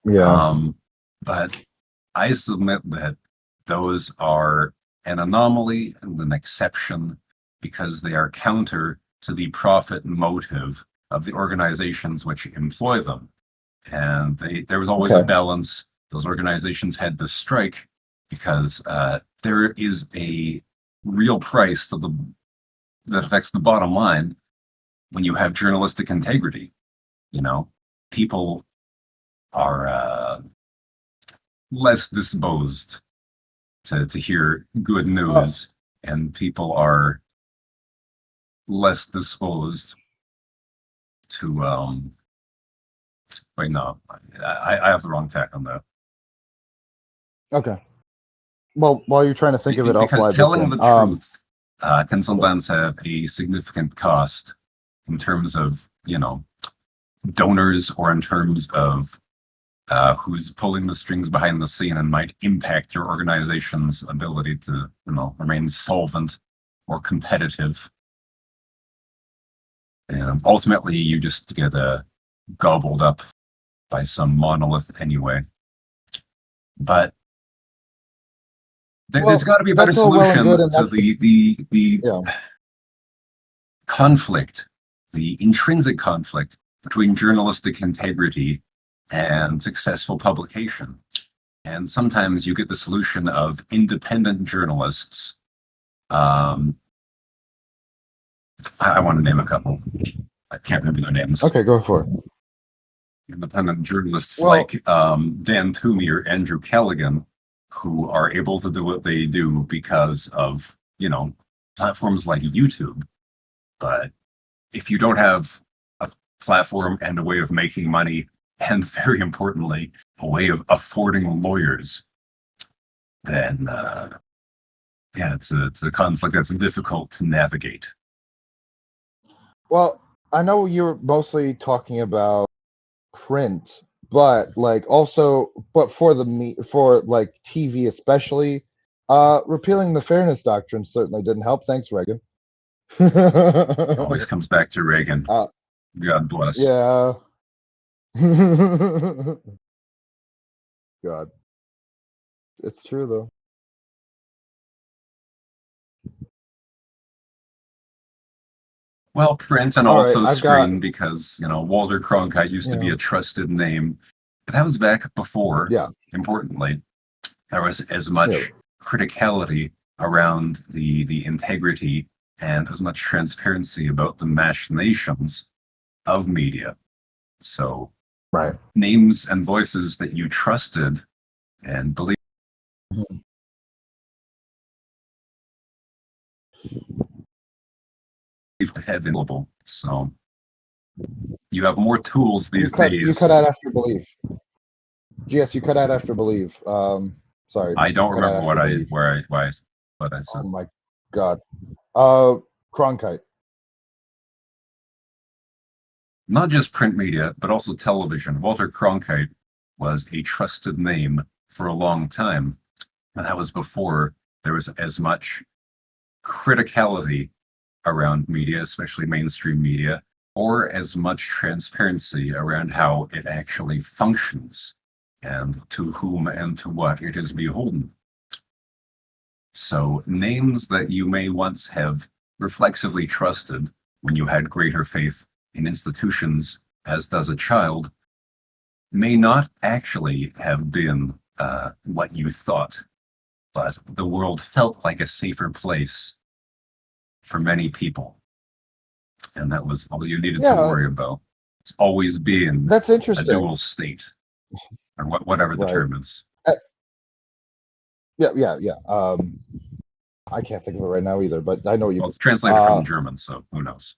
But I submit that those are an anomaly and an exception because they are counter to the profit motive of the organizations which employ them. And there was always a balance. Those organizations had to strike because there is a real price that affects the bottom line when you have journalistic integrity. People are less disposed to hear good news, and people are less disposed to wait, no, I have the wrong tack on that. Okay. Well, while you're trying to think of it, I'll fly because telling the truth can sometimes have a significant cost in terms of donors, or in terms of who's pulling the strings behind the scene, and might impact your organization's ability to remain solvent or competitive. And ultimately, you just get gobbled up by some monolith anyway. But there's got to be a better that's all well and solution good, and to that's the yeah. conflict, the intrinsic conflict between journalistic integrity and successful publication. And sometimes you get the solution of independent journalists. I want to name a couple. I can't remember their names. Okay, go for it. Independent journalists Well, like Dan Toomey or Andrew Callaghan, who are able to do what they do because of, platforms like YouTube. But if you don't have a platform and a way of making money, and very importantly, a way of affording lawyers, then it's a conflict that's difficult to navigate. well, I know you're mostly talking about print, but like also, but for like TV especially, repealing the fairness doctrine certainly didn't help. Thanks, Reagan. It always comes back to Reagan. God bless. Yeah. God, it's true though. Well, print and All right, also I've got screen because, Walter Cronkite used to be yeah, a trusted name. But that was back before, yeah, importantly, there was as yeah, much criticality around the integrity and as much transparency about the machinations of media. So right. names and voices that you trusted and believed Mhm. to have available. So you have more tools You these cut days. out after believe. Yes, you cut out after believe. Sorry, I don't you cut out remember after believe. what I said. Oh my God. Cronkite. Not just print media, but also television. Walter Cronkite was a trusted name for a long time. And that was before there was as much criticality around media, especially mainstream media, or as much transparency around how it actually functions and to whom and to what it is beholden. So, names that you may once have reflexively trusted when you had greater faith in institutions, as does a child, may not actually have been what you thought, but the world felt like a safer place for many people. And that was all you needed to Yeah, worry about. It's always been that's a interesting. dual state, or whatever the Right. term is. Yeah. I can't think of it right now either, but I know you. Well, it's translated from German, so who knows?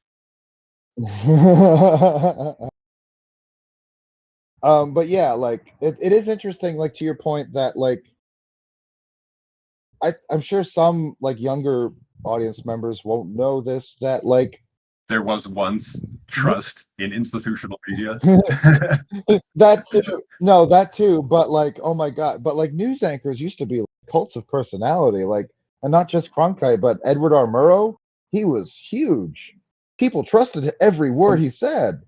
But yeah, like it is interesting, like to your point that like I'm sure some like younger audience members won't know this, that like There was once trust in institutional media. that too, no, that too, but like, oh my God, but like news anchors used to be like, cults of personality, like, and not just Cronkite, but Edward R. Murrow, he was huge. People trusted every word he said.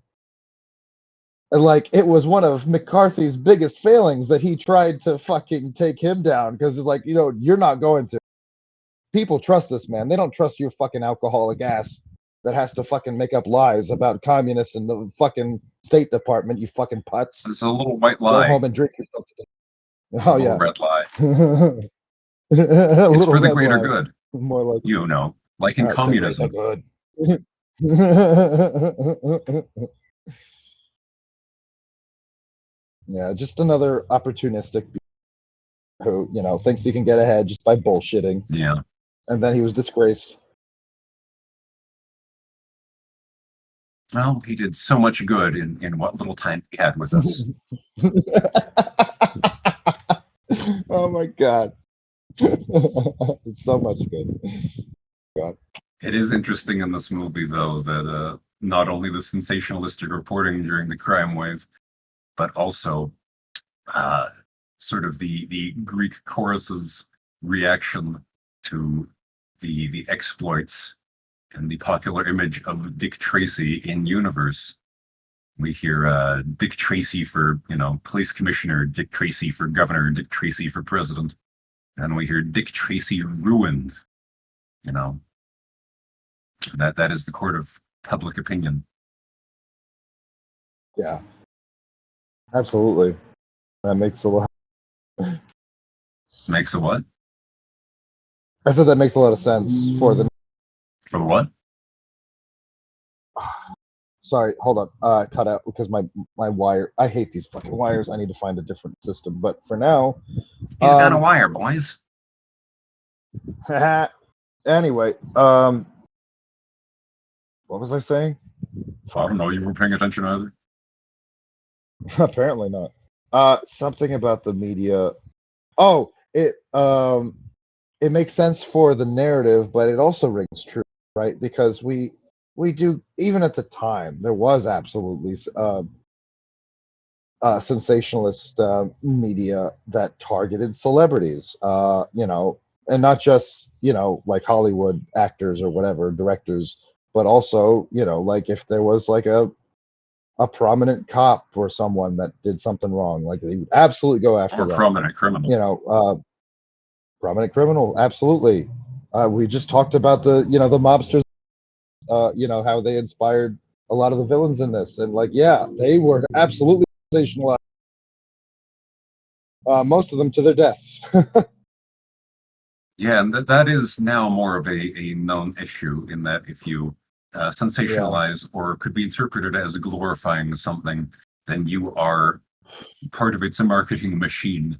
And like, it was one of McCarthy's biggest failings that he tried to fucking take him down because it's like, you're not going to. People trust this man. They don't trust your fucking alcoholic ass that has to fucking make up lies about communists and the fucking State Department, you fucking putz. It's a little white Go lie. home and drink yourself to death. It's a Oh little yeah. red lie. A It's little for the red greater lie. good. More like Like in the greater communism. good. Yeah, just another opportunistic who, thinks he can get ahead just by bullshitting. Yeah. And then he was disgraced. Well, he did so much good in what little time he had with us. Oh my God. So much good. God. It is interesting in this movie, though, that not only the sensationalistic reporting during the crime wave, but also uh, sort of the Greek chorus's reaction to the exploits in the popular image of Dick Tracy in universe. We hear Dick Tracy for, police commissioner, Dick Tracy for governor, Dick Tracy for president. And we hear Dick Tracy ruined. That is the court of public opinion. Yeah. Absolutely. That makes a lot. Makes a what? I said that makes a lot of sense for the. For the what? Sorry, hold on. Cut out because my wire. I hate these fucking wires. I need to find a different system. But for now, he's got a wire, boys. Anyway, what was I saying? I don't know. You weren't paying attention either. Apparently not. Something about the media. Oh, it makes sense for the narrative, but it also rings true, right? Because we do, even at the time, there was absolutely sensationalist media that targeted celebrities, and not just, like Hollywood actors or whatever, directors, but also, like if there was like a prominent cop or someone that did something wrong, like they would absolutely go after Or that. prominent criminal. Prominent criminal, absolutely. We just talked about the mobsters, how they inspired a lot of the villains in this, and like, yeah, they were absolutely sensationalized. Most of them to their deaths. Yeah, and that is now more of a known issue, in that if you sensationalize or could be interpreted as glorifying something, then you are part of it's a marketing machine.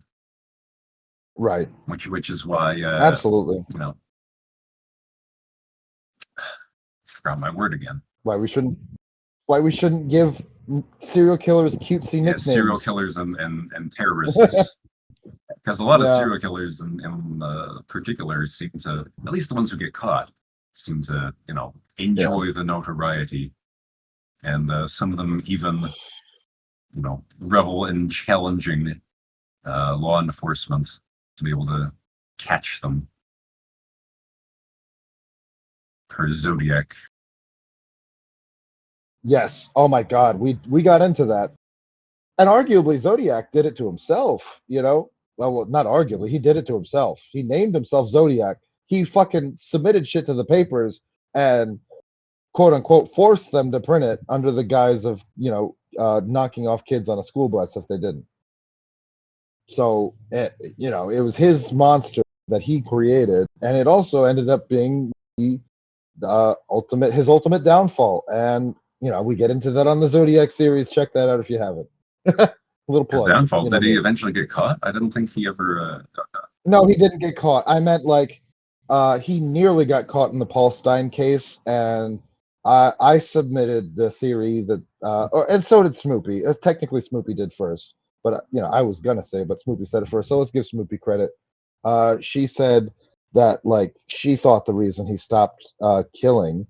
Right. Which is why absolutely. Forgot my word again. Why we shouldn't give serial killers cutesy nicknames. Serial killers and terrorists. Because a lot of serial killers in particular seem to, at least the ones who get caught, seem to, enjoy the notoriety. And some of them even, revel in challenging law enforcement to be able to catch them. Per Zodiac. Yes. Oh my God. We got into that. And arguably Zodiac did it to himself, Well, not arguably, he did it to himself. He named himself Zodiac. He fucking submitted shit to the papers and quote unquote forced them to print it under the guise of, knocking off kids on a school bus if they didn't. So, it was his monster that he created, and it also ended up being his ultimate downfall. And, we get into that on the Zodiac series. Check that out if you haven't. A little plug. His downfall. Did he eventually get caught? I didn't think he ever got caught. No, he didn't get caught. I meant like he nearly got caught in the Paul Stein case, and I submitted the theory that, and so did Smoopy. Technically, Smoopy did first, but I was gonna say, but Smoopy said it first. So let's give Smoopy credit. She said that like she thought the reason he stopped killing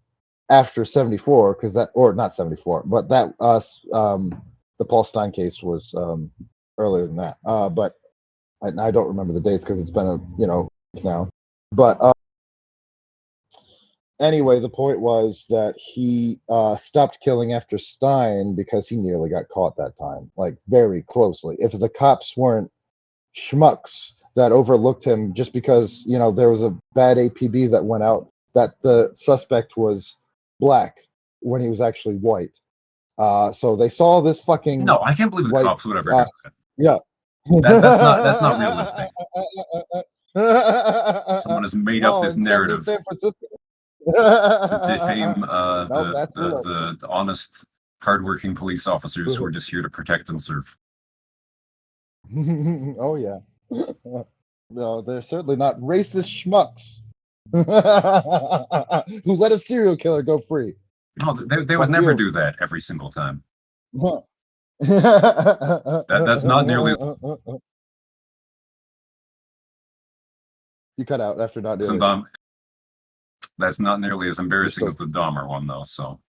after 74, because that, or not 74, but that the Paul Stein case was earlier than that. But I don't remember the dates because it's been now. But anyway, the point was that he stopped killing after Stein because he nearly got caught that time, like very closely. If the cops weren't schmucks that overlooked him just because there was a bad APB that went out that the suspect was black when he was actually white. So they saw this fucking. No, I can't believe the cops would ever do that. Yeah. That's not realistic. Someone has made up this narrative San Francisco. to defame the honest, hardworking police officers who are just here to protect and serve. Oh yeah. No, they're certainly not racist schmucks who let a serial killer go free. No, they would never do that every single time. That's not nearly. You cut out after not doing it. That's not nearly as embarrassing as the Dahmer one, though. So.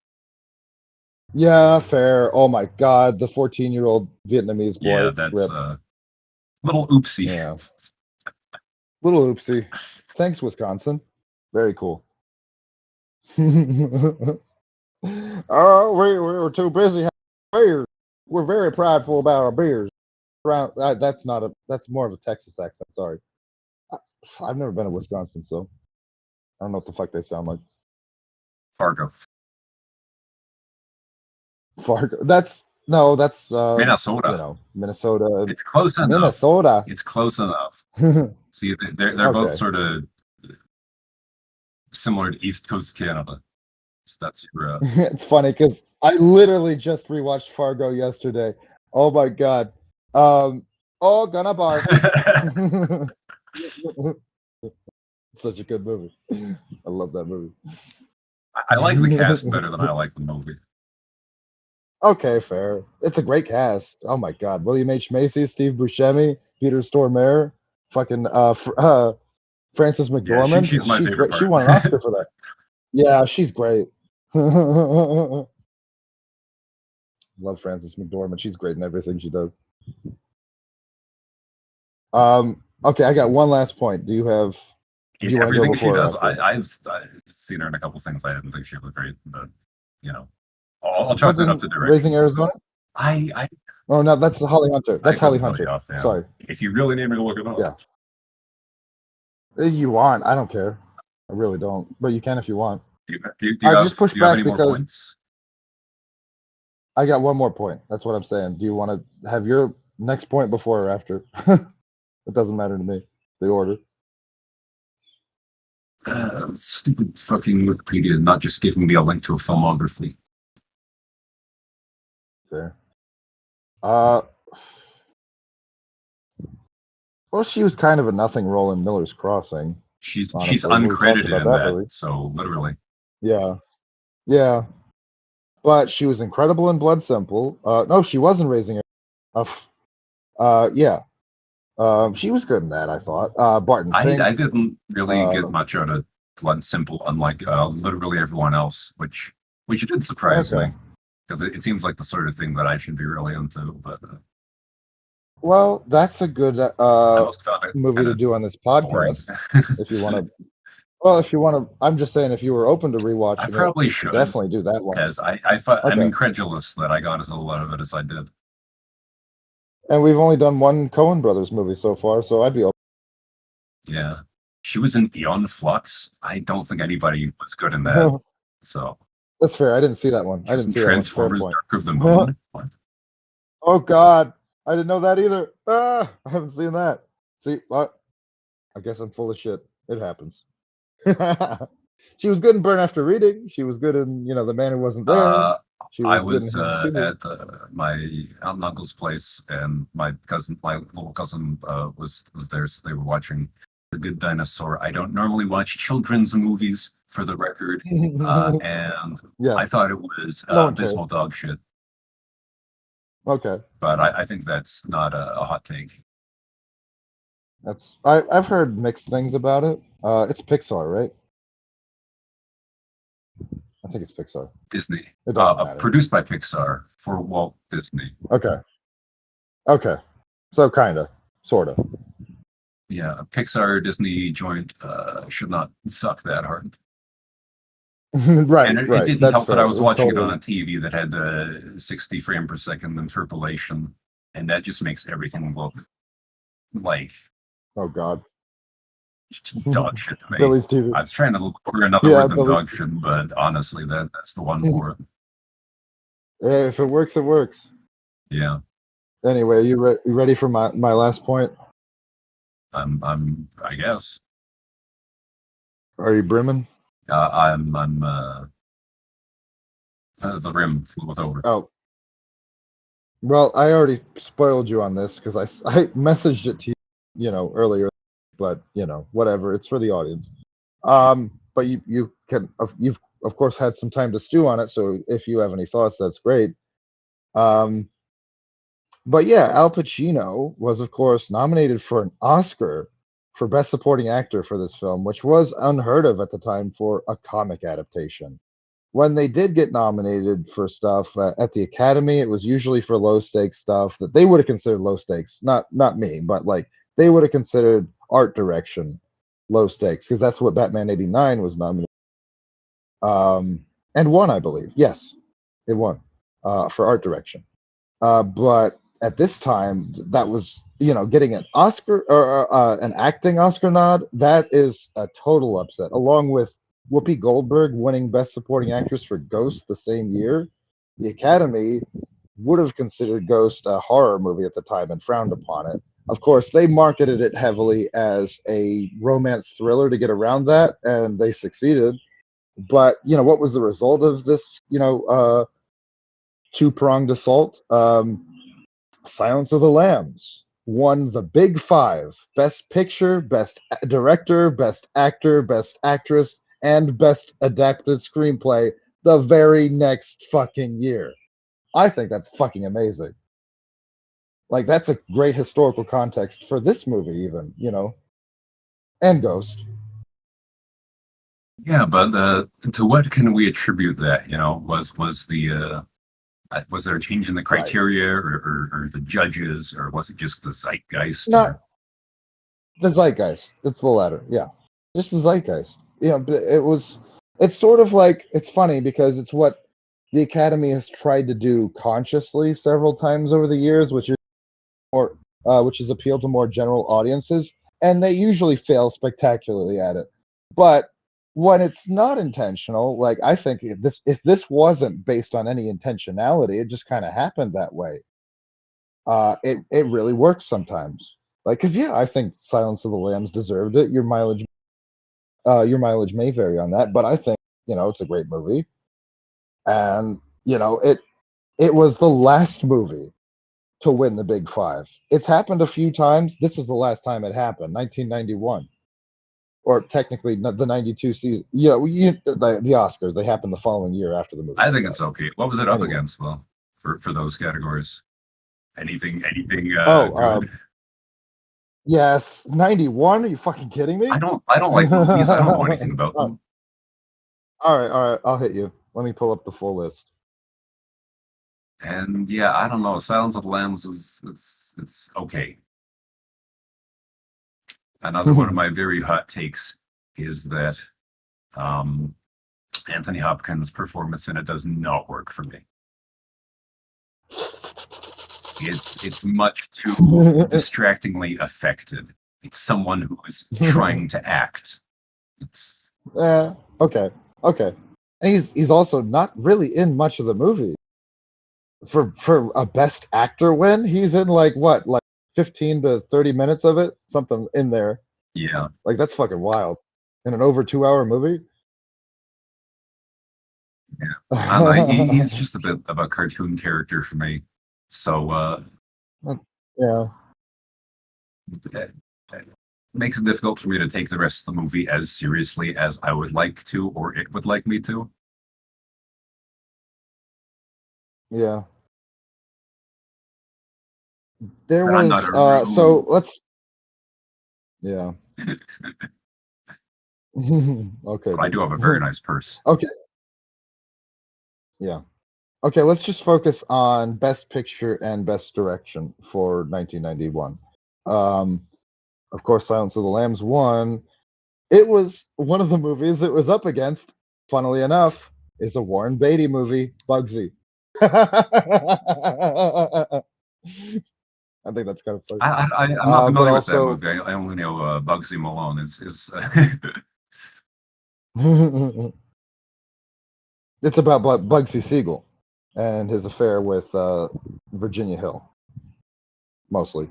Yeah, fair. Oh my God, the 14-year-old Vietnamese boy. Yeah, that's little oopsie. Yeah. Little oopsie. Thanks, Wisconsin. Very cool. Oh, we're too busy having beers. We're very prideful about our beers. That's not a. That's more of a Texas accent. Sorry, I've never been to Wisconsin, so I don't know what the fuck they sound like. Fargo. Fargo. That's no. That's Minnesota. Minnesota. It's close enough. Minnesota. It's close enough. See, they're both sort of similar to East Coast Canada. So that's your. It's funny because I literally just rewatched Fargo yesterday. Oh my god. Oh, gonna barf. Such a good movie. I love that movie. I like the cast better than I like the movie. Okay, fair. It's a great cast. Oh my god. William H. Macy, Steve Buscemi, Peter Stormare, fucking Frances McDormand. She's my favorite great. part. She won an Oscar for that. Yeah, she's great. Love Frances McDormand. She's great in everything she does. Okay, I got one last point. Do you have? Do you want to go Everything she before or does, after? I've seen her in a couple things. I didn't think she looked great, but I'll chalk that up to direction. Raising Arizona. I Oh no, that's Holly Hunter. That's Holly Hunter. Offhand. Sorry. If you really need me to look it up, Yeah. If you want, I don't care. I really don't, but you can if you want. Do you have any more points? I got one more point. That's what I'm saying. Do you want to have your next point before or after? It doesn't matter to me. The order. Stupid fucking Wikipedia not just giving me a link to a filmography. Fair. Well, she was kind of a nothing role in Miller's Crossing. She's uncredited in that, so literally. Yeah. But she was incredible in Blood Simple. No, she wasn't Raising yeah. She was good in that, I thought. Barton Fink. I didn't really get much out of Blood Simple, unlike literally everyone else, which did surprise me, because it seems like the sort of thing that I should be really into. But well, that's a good movie to do on this podcast. If you want to. Well, if you want to, I'm just saying, if you were open to rewatching, I probably should definitely do that one. Because I'm incredulous that I got as a lot of it as I did. And we've only done one Coen Brothers movie so far, so I'd be open. Yeah, she was in Eon Flux. I don't think anybody was good in that. So that's fair. I didn't see that one. I didn't see Transformers: Dark of the Moon. What? Oh God, I didn't know that either. I haven't seen that. See, I guess I'm full of shit. It happens. She was good in Burn After Reading. She was good in The Man Who Wasn't There. I was at my aunt and uncle's place, and my little cousin was there, so they were watching The Good Dinosaur. I don't normally watch children's movies, for the record, and I thought it was abysmal dog shit. Okay, but I think that's not a hot take. I've heard mixed things about it. It's Pixar, right? I think it's Pixar. Disney. It doesn't matter. Produced by Pixar for Walt Disney. Okay. So kinda, sorta. Yeah, Pixar Disney joint should not suck that hard. Right. And it didn't help that I was watching it on a TV that had the 60 frame per second interpolation, and that just makes everything look like God. Dog shit to me. Billy's TV. I was trying to look for another word than dog shit, but honestly, that's the one for it. If it works, it works. Yeah. Anyway, you ready for my last point? I guess. Are you brimming? I'm the rim floweth over. Oh. Well, I already spoiled you on this because I messaged it to you, earlier, but whatever. It's for the audience. But you've of course had some time to stew on it. So if you have any thoughts, that's great. But yeah, Al Pacino was of course nominated for an Oscar for Best Supporting Actor for this film, which was unheard of at the time for a comic adaptation. When they did get nominated for stuff at the Academy, it was usually for low stakes stuff that they would have considered low stakes. Not me, but like they would have considered art direction low stakes, because that's what Batman '89 was nominated. and won, I believe. Yes, it won for art direction. But at this time, that was getting an Oscar or an acting Oscar nod. That is a total upset. Along with Whoopi Goldberg winning Best Supporting Actress for Ghost the same year, the Academy would have considered Ghost a horror movie at the time and frowned upon it. Of course, they marketed it heavily as a romance thriller to get around that, and they succeeded. But what was the result of this? Two-pronged assault. Silence of the Lambs won the Big Five: Best Picture, Best Director, Best Actor, Best Actress, and Best Adapted Screenplay the very next fucking year. I think that's fucking amazing. Like, that's a great historical context for this movie, even, and Ghost. Yeah, but to what can we attribute that? Was there a change in the Right. criteria, or the judges, or was it just the zeitgeist? Not the zeitgeist. It's the latter. Yeah. Just the zeitgeist. It's sort of like, it's funny because it's what the Academy has tried to do consciously several times over the years, which is appeal to more general audiences, and they usually fail spectacularly at it. But when it's not intentional, like, I think if this wasn't based on any intentionality, it just kind of happened that way. It really works sometimes. Like, because I think Silence of the Lambs deserved it. Your mileage may vary on that, but I think it's a great movie, and it was the last movie to win the Big Five. It's happened a few times. This was the last time it happened, 1991, or technically the 92 season. The Oscars, they happened the following year after the movie. I think it's okay. What was it up Anyway. against, though, for those categories? Anything Oh, good? yes, 91. Are you fucking kidding me? I don't like movies. I don't know anything about them. All right. I'll hit you. Let me pull up the full list. And yeah, I don't know. Silence of the Lambs it's okay. Another one of my very hot takes is that Anthony Hopkins' performance in it does not work for me. It's much too distractingly affected. It's someone who is trying to act. It's okay. And he's also not really in much of the movie. For a best actor win, he's in like 15 to 30 minutes of it, something in there. Yeah. Like, that's fucking wild. In an over 2-hour movie? Yeah. He's just a bit of a cartoon character for me. So yeah. It makes it difficult for me to take the rest of the movie as seriously as I would like to, or it would like me to. Yeah. There And I'm was not a so let's yeah. Okay. but I do have a very nice purse. Okay. Yeah. Okay, let's just focus on Best Picture and Best Direction for 1991. Of course, Silence of the Lambs won. It was one of the movies it was up against, funnily enough, is a Warren Beatty movie, Bugsy. I think that's kind of funny. I'm not familiar with that also, movie. I only know Bugsy Malone is it's about Bugsy Siegel and his affair with Virginia Hill, mostly.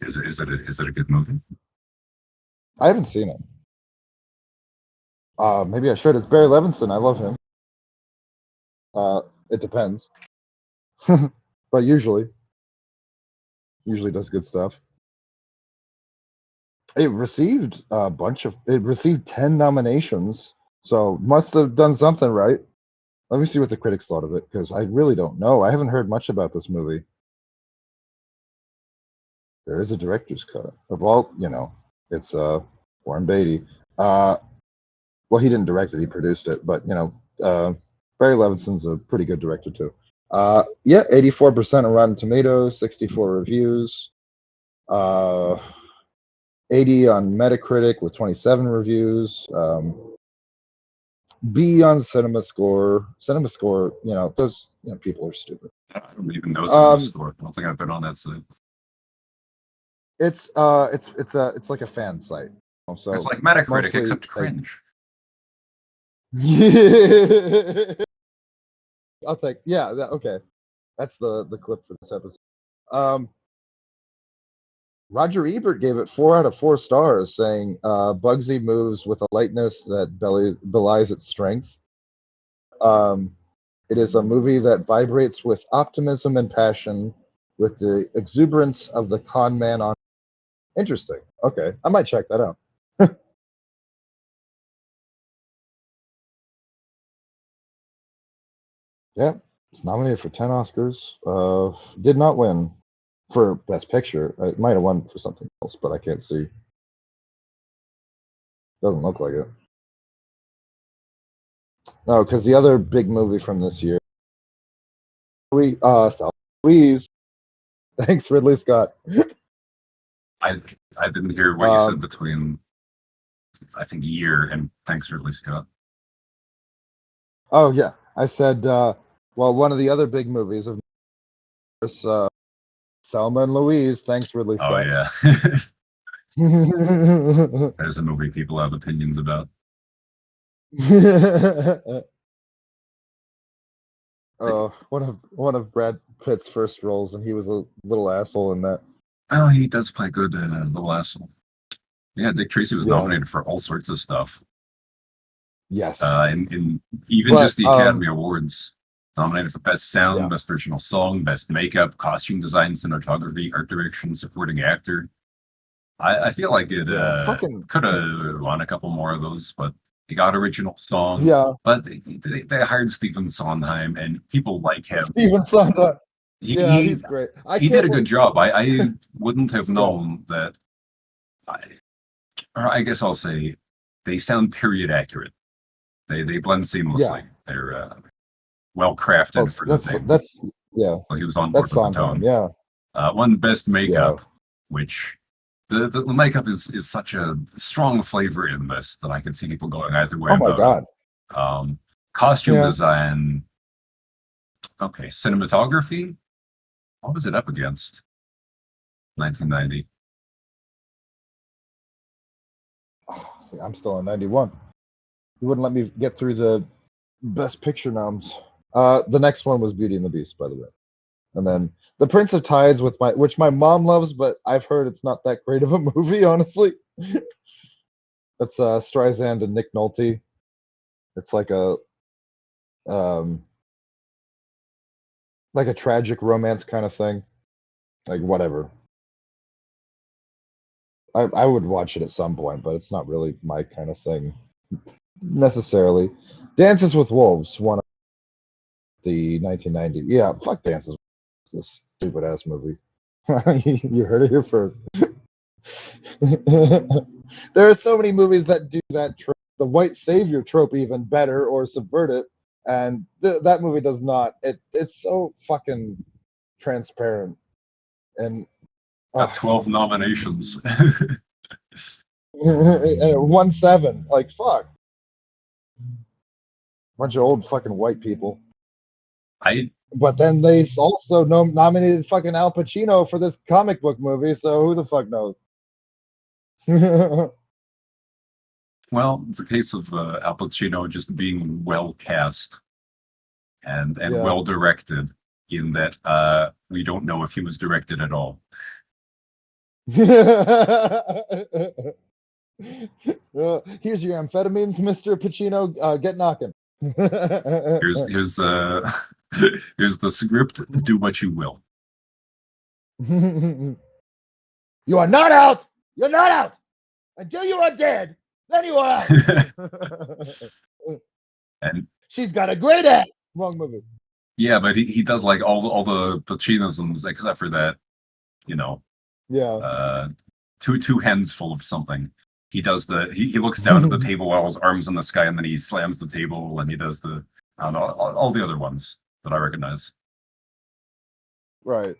Is it a good movie? I haven't seen it. Maybe I should. It's Barry Levinson. I love him. It depends, but usually does good stuff. It received 10 nominations, so must have done something right. Let me see what the critics thought of it, because I really don't know. I haven't heard much about this movie. There is a director's cut. Well, it's Warren Beatty. Well, he didn't direct it; he produced it. But Barry Levinson's a pretty good director too. 84% on Rotten Tomatoes, 64 reviews, 80 on Metacritic with 27 reviews. B on Cinema Score. Cinema Score, those people are stupid. I don't even know Cinema Score. I don't think I've been on that site. It's like a fan site. So it's like Metacritic, mostly, except cringe. I'll take okay. That's the clip for this episode. Roger Ebert gave it 4 out of 4 stars, saying Bugsy moves with a lightness that belies its strength. It is a movie that vibrates with optimism and passion, with the exuberance of the con man on. Interesting. Okay, I might check that out. Yeah, it's nominated for 10 Oscars. Did not win for Best Picture. It might have won for something else, but I can't see. Doesn't look like it. No, because the other big movie from this year, Louise. Thanks, Ridley Scott. I didn't hear what you said between, I think, year and thanks, Ridley Scott. Oh yeah, I said. One of the other big movies of course, Thelma and Louise. Thanks, Ridley Scott. Oh yeah. There's a movie people have opinions about. One of Brad Pitt's first roles, and he was a little asshole in that. Oh, he does play good little asshole. Yeah, Dick Tracy was nominated for all sorts of stuff. Yes. In even just the Academy Awards, nominated for Best Sound, Best Original Song, Best Makeup, Costume Design, Cinematography, Art Direction, Supporting Actor. I feel like it could have won a couple more of those, but he got Original Song. Yeah. But they hired Stephen Sondheim, and people like him. Stephen Sondheim. He's great. He did a good job. I wouldn't have known that. I guess I'll say they sound period accurate. They blend seamlessly. Yeah. They're well crafted for the thing. Well, he was on board with the tone. Yeah. One Best Makeup, which the makeup is such a strong flavor in this that I could see people going either way. Oh my god. Costume design. Okay, cinematography. What was it up against? 1990. See, I'm still in 91. You wouldn't let me get through the Best Picture noms. The next one was Beauty and the Beast, by the way. And then The Prince of Tides, which my mom loves, but I've heard it's not that great of a movie, honestly. That's Streisand and Nick Nolte. It's like a tragic romance kind of thing. Like whatever. I would watch it at some point, but it's not really my kind of thing necessarily. Dances with Wolves, one of the 1990. Yeah, fuck Dances with Wolves. It's a stupid ass movie. You heard it here first. There are so many movies that do that trope, the white savior trope, even better or subvert it, and that movie does not. It's so fucking transparent and 12 nominations. 1-7. Like fuck. Bunch of old fucking white people. But then they also nominated fucking Al Pacino for this comic book movie, so who the fuck knows? Well, it's a case of Al Pacino just being well cast and well directed, in that we don't know if he was directed at all. Here's your amphetamines, Mr. Pacino. Get knocking. Here's the script. Do what you will. You are not out. You're not out until you are dead. Then you are out. And she's got a great ass. Wrong movie. Yeah, but he does like all the Pacinosms except for that, Yeah. Two hands full of something. He does he looks down at the table while his arms in the sky, and then he slams the table, and he does I don't know, all the other ones that I recognize. Right.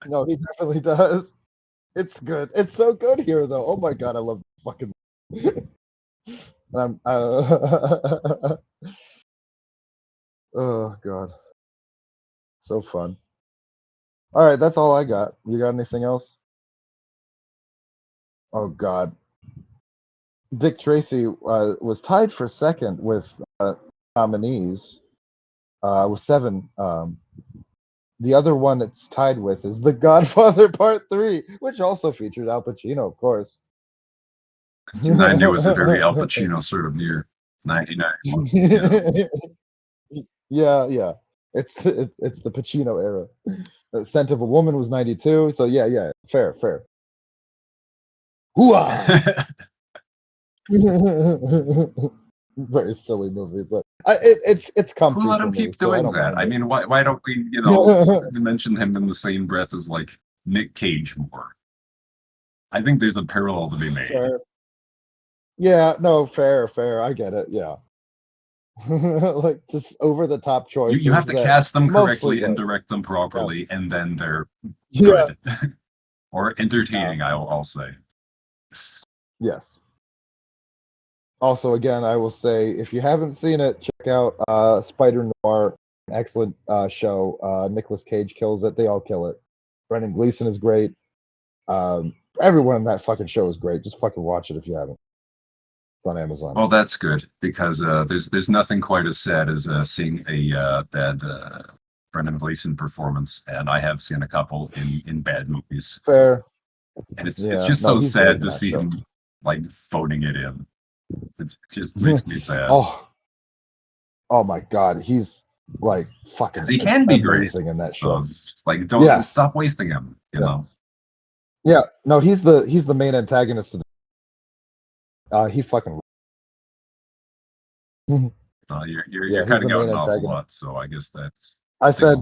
No, he definitely does. It's good. It's so good here, though. Oh my god, I love fucking. And oh god, so fun. All right, that's all I got. You got anything else? Oh god, Dick Tracy was tied for second with nominees with 7. The other one it's tied with is The Godfather Part 3, which also featured Al Pacino, of course. 1990 was a very Al Pacino sort of year. 99. Yeah. Yeah. It's the Pacino era. The Scent of a Woman was 92, so yeah, fair. Hooah! Very silly movie, but it's comfy Who let for him me, keep so I doing don't that? mind I it. mean, why don't we, mention him in the same breath as like Nick Cage more? I think there's a parallel to be made. Fair. Yeah, no, fair. I get it. Yeah. Like just over the top choices. You have to that cast them mostly correctly and work. direct them properly, and then they're Yeah. good or entertaining. I'll say. Yes. Also, again, I will say if you haven't seen it, check out Spider Noir. An excellent show. Nicolas Cage kills it. They all kill it. Brendan Gleeson is great. Everyone in that fucking show is great. Just fucking watch it if you haven't. It's on Amazon. Well, that's good because there's nothing quite as sad as seeing a bad Brendan Gleeson performance, and I have seen a couple in bad movies. Fair. And it's Yeah. just No, so he's great sad in to that see show. him like phoning it in. It just makes me sad. Oh my god, he's like fucking Because he can be amazing great in that so show. it's just like don't stop wasting him. You know. Yeah. No, he's the main antagonist of he fucking. You're cutting out an awful lot, so I guess that's. I said,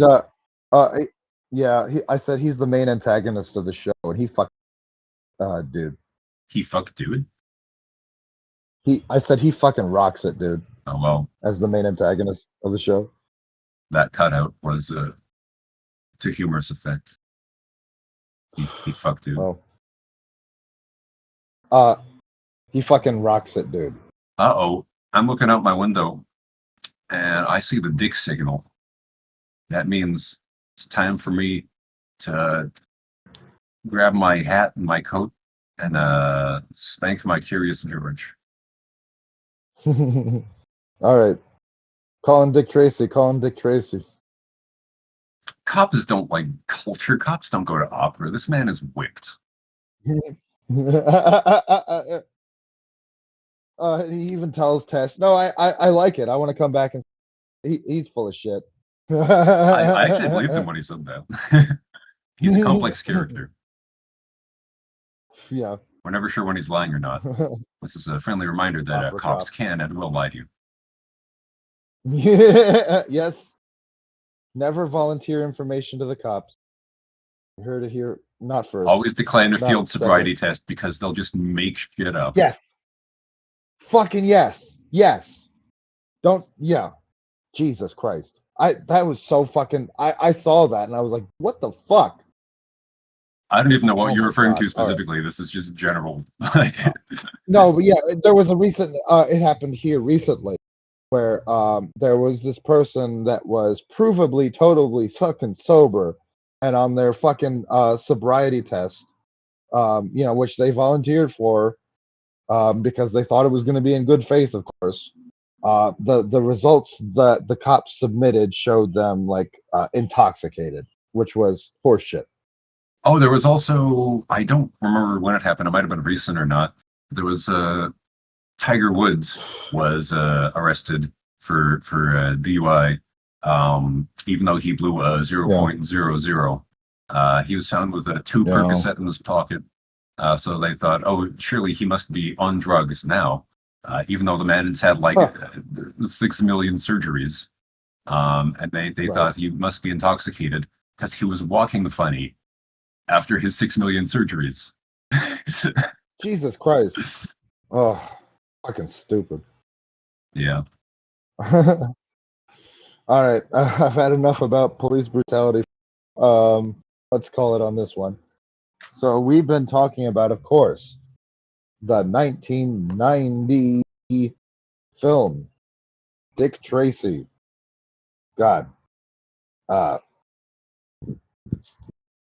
yeah, I said he's the main antagonist of the show, and he fuck, dude. He fucked dude. I said he fucking rocks it, dude. Oh well. As the main antagonist of the show. That cutout was to humorous effect. He fucked dude. Oh. He fucking rocks it, dude. Uh-oh. I'm looking out my window and I see the dick signal. That means it's time for me to grab my hat and my coat and spank my Curious George. All right. Call him Dick Tracy. Cops don't like culture. Cops don't go to opera. This man is whipped. He even tells Tess, "No, I like it. I want to come back." And he's full of shit. I actually believed him when he said that. He's a complex character. Yeah. We're never sure when he's lying or not. This is a friendly reminder that cops can and will lie to you. Yes. Never volunteer information to the cops. You heard it here, not first. Always decline a field sobriety test because they'll just make shit up. Yes. Fucking yes. Don't. Yeah. Jesus Christ. That was so fucking. I saw that and I was like, what the fuck? I don't even know what you're referring to specifically. Right. This is just general. No, but yeah, there was a recent. It happened here recently, where there was this person that was provably totally fucking sober, and on their fucking sobriety test, which they volunteered for, because they thought it was going to be in good faith, of course. The results that the cops submitted showed them like intoxicated, which was horseshit. Oh, there was also, I don't remember when it happened. It might have been recent or not. There was Tiger Woods was arrested for DUI, even though he blew a 0.00. He was found with a 2 Percocet in his pocket. So they thought, oh, surely he must be on drugs now, even though the man has had like 6 million surgeries. And they thought he must be intoxicated because he was walking funny after his 6 million surgeries. Jesus Christ. Oh, fucking stupid. Yeah. All right. I've had enough about police brutality. Let's call it on this one. So we've been talking about, of course, the 1990 film. Dick Tracy. God.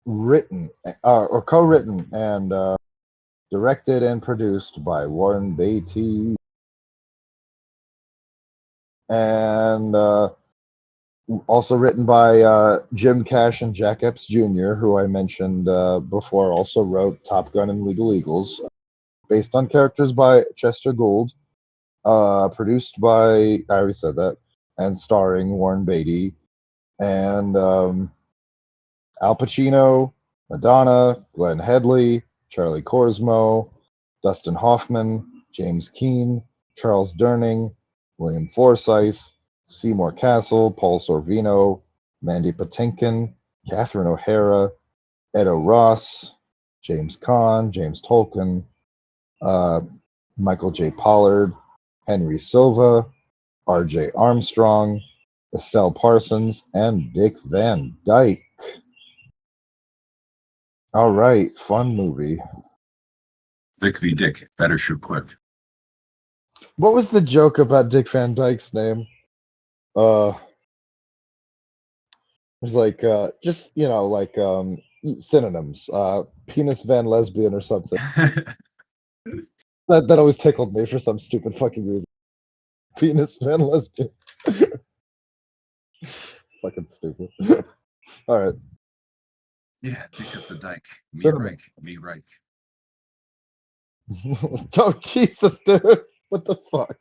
Written or co-written and directed and produced by Warren Beatty and also written by Jim Cash and Jack Epps Jr., who I mentioned before, also wrote Top Gun and Legal Eagles, based on characters by Chester Gould, produced by, I already said that, and starring Warren Beatty, and Al Pacino, Madonna, Glenn Headley, Charlie Korsmo, Dustin Hoffman, James Keane, Charles Durning, William Forsythe, Seymour Castle, Paul Sorvino, Mandy Patinkin, Catherine O'Hara, Edo Ross, James Caan, James Tolkien, Michael J. Pollard, Henry Silva, R.J. Armstrong, Estelle Parsons, and Dick Van Dyke. All right, fun movie. Dick v. Dick, better shoot quick. What was the joke about Dick Van Dyke's name? It was like just like synonyms. Penis Van Lesbian or something. That always tickled me for some stupid fucking reason. Penis Van Lesbian. Fucking stupid. All right. Yeah, Dick of the Dyke. Me Cinema. Reich. Me Reich. Oh Jesus, dude! What the fuck?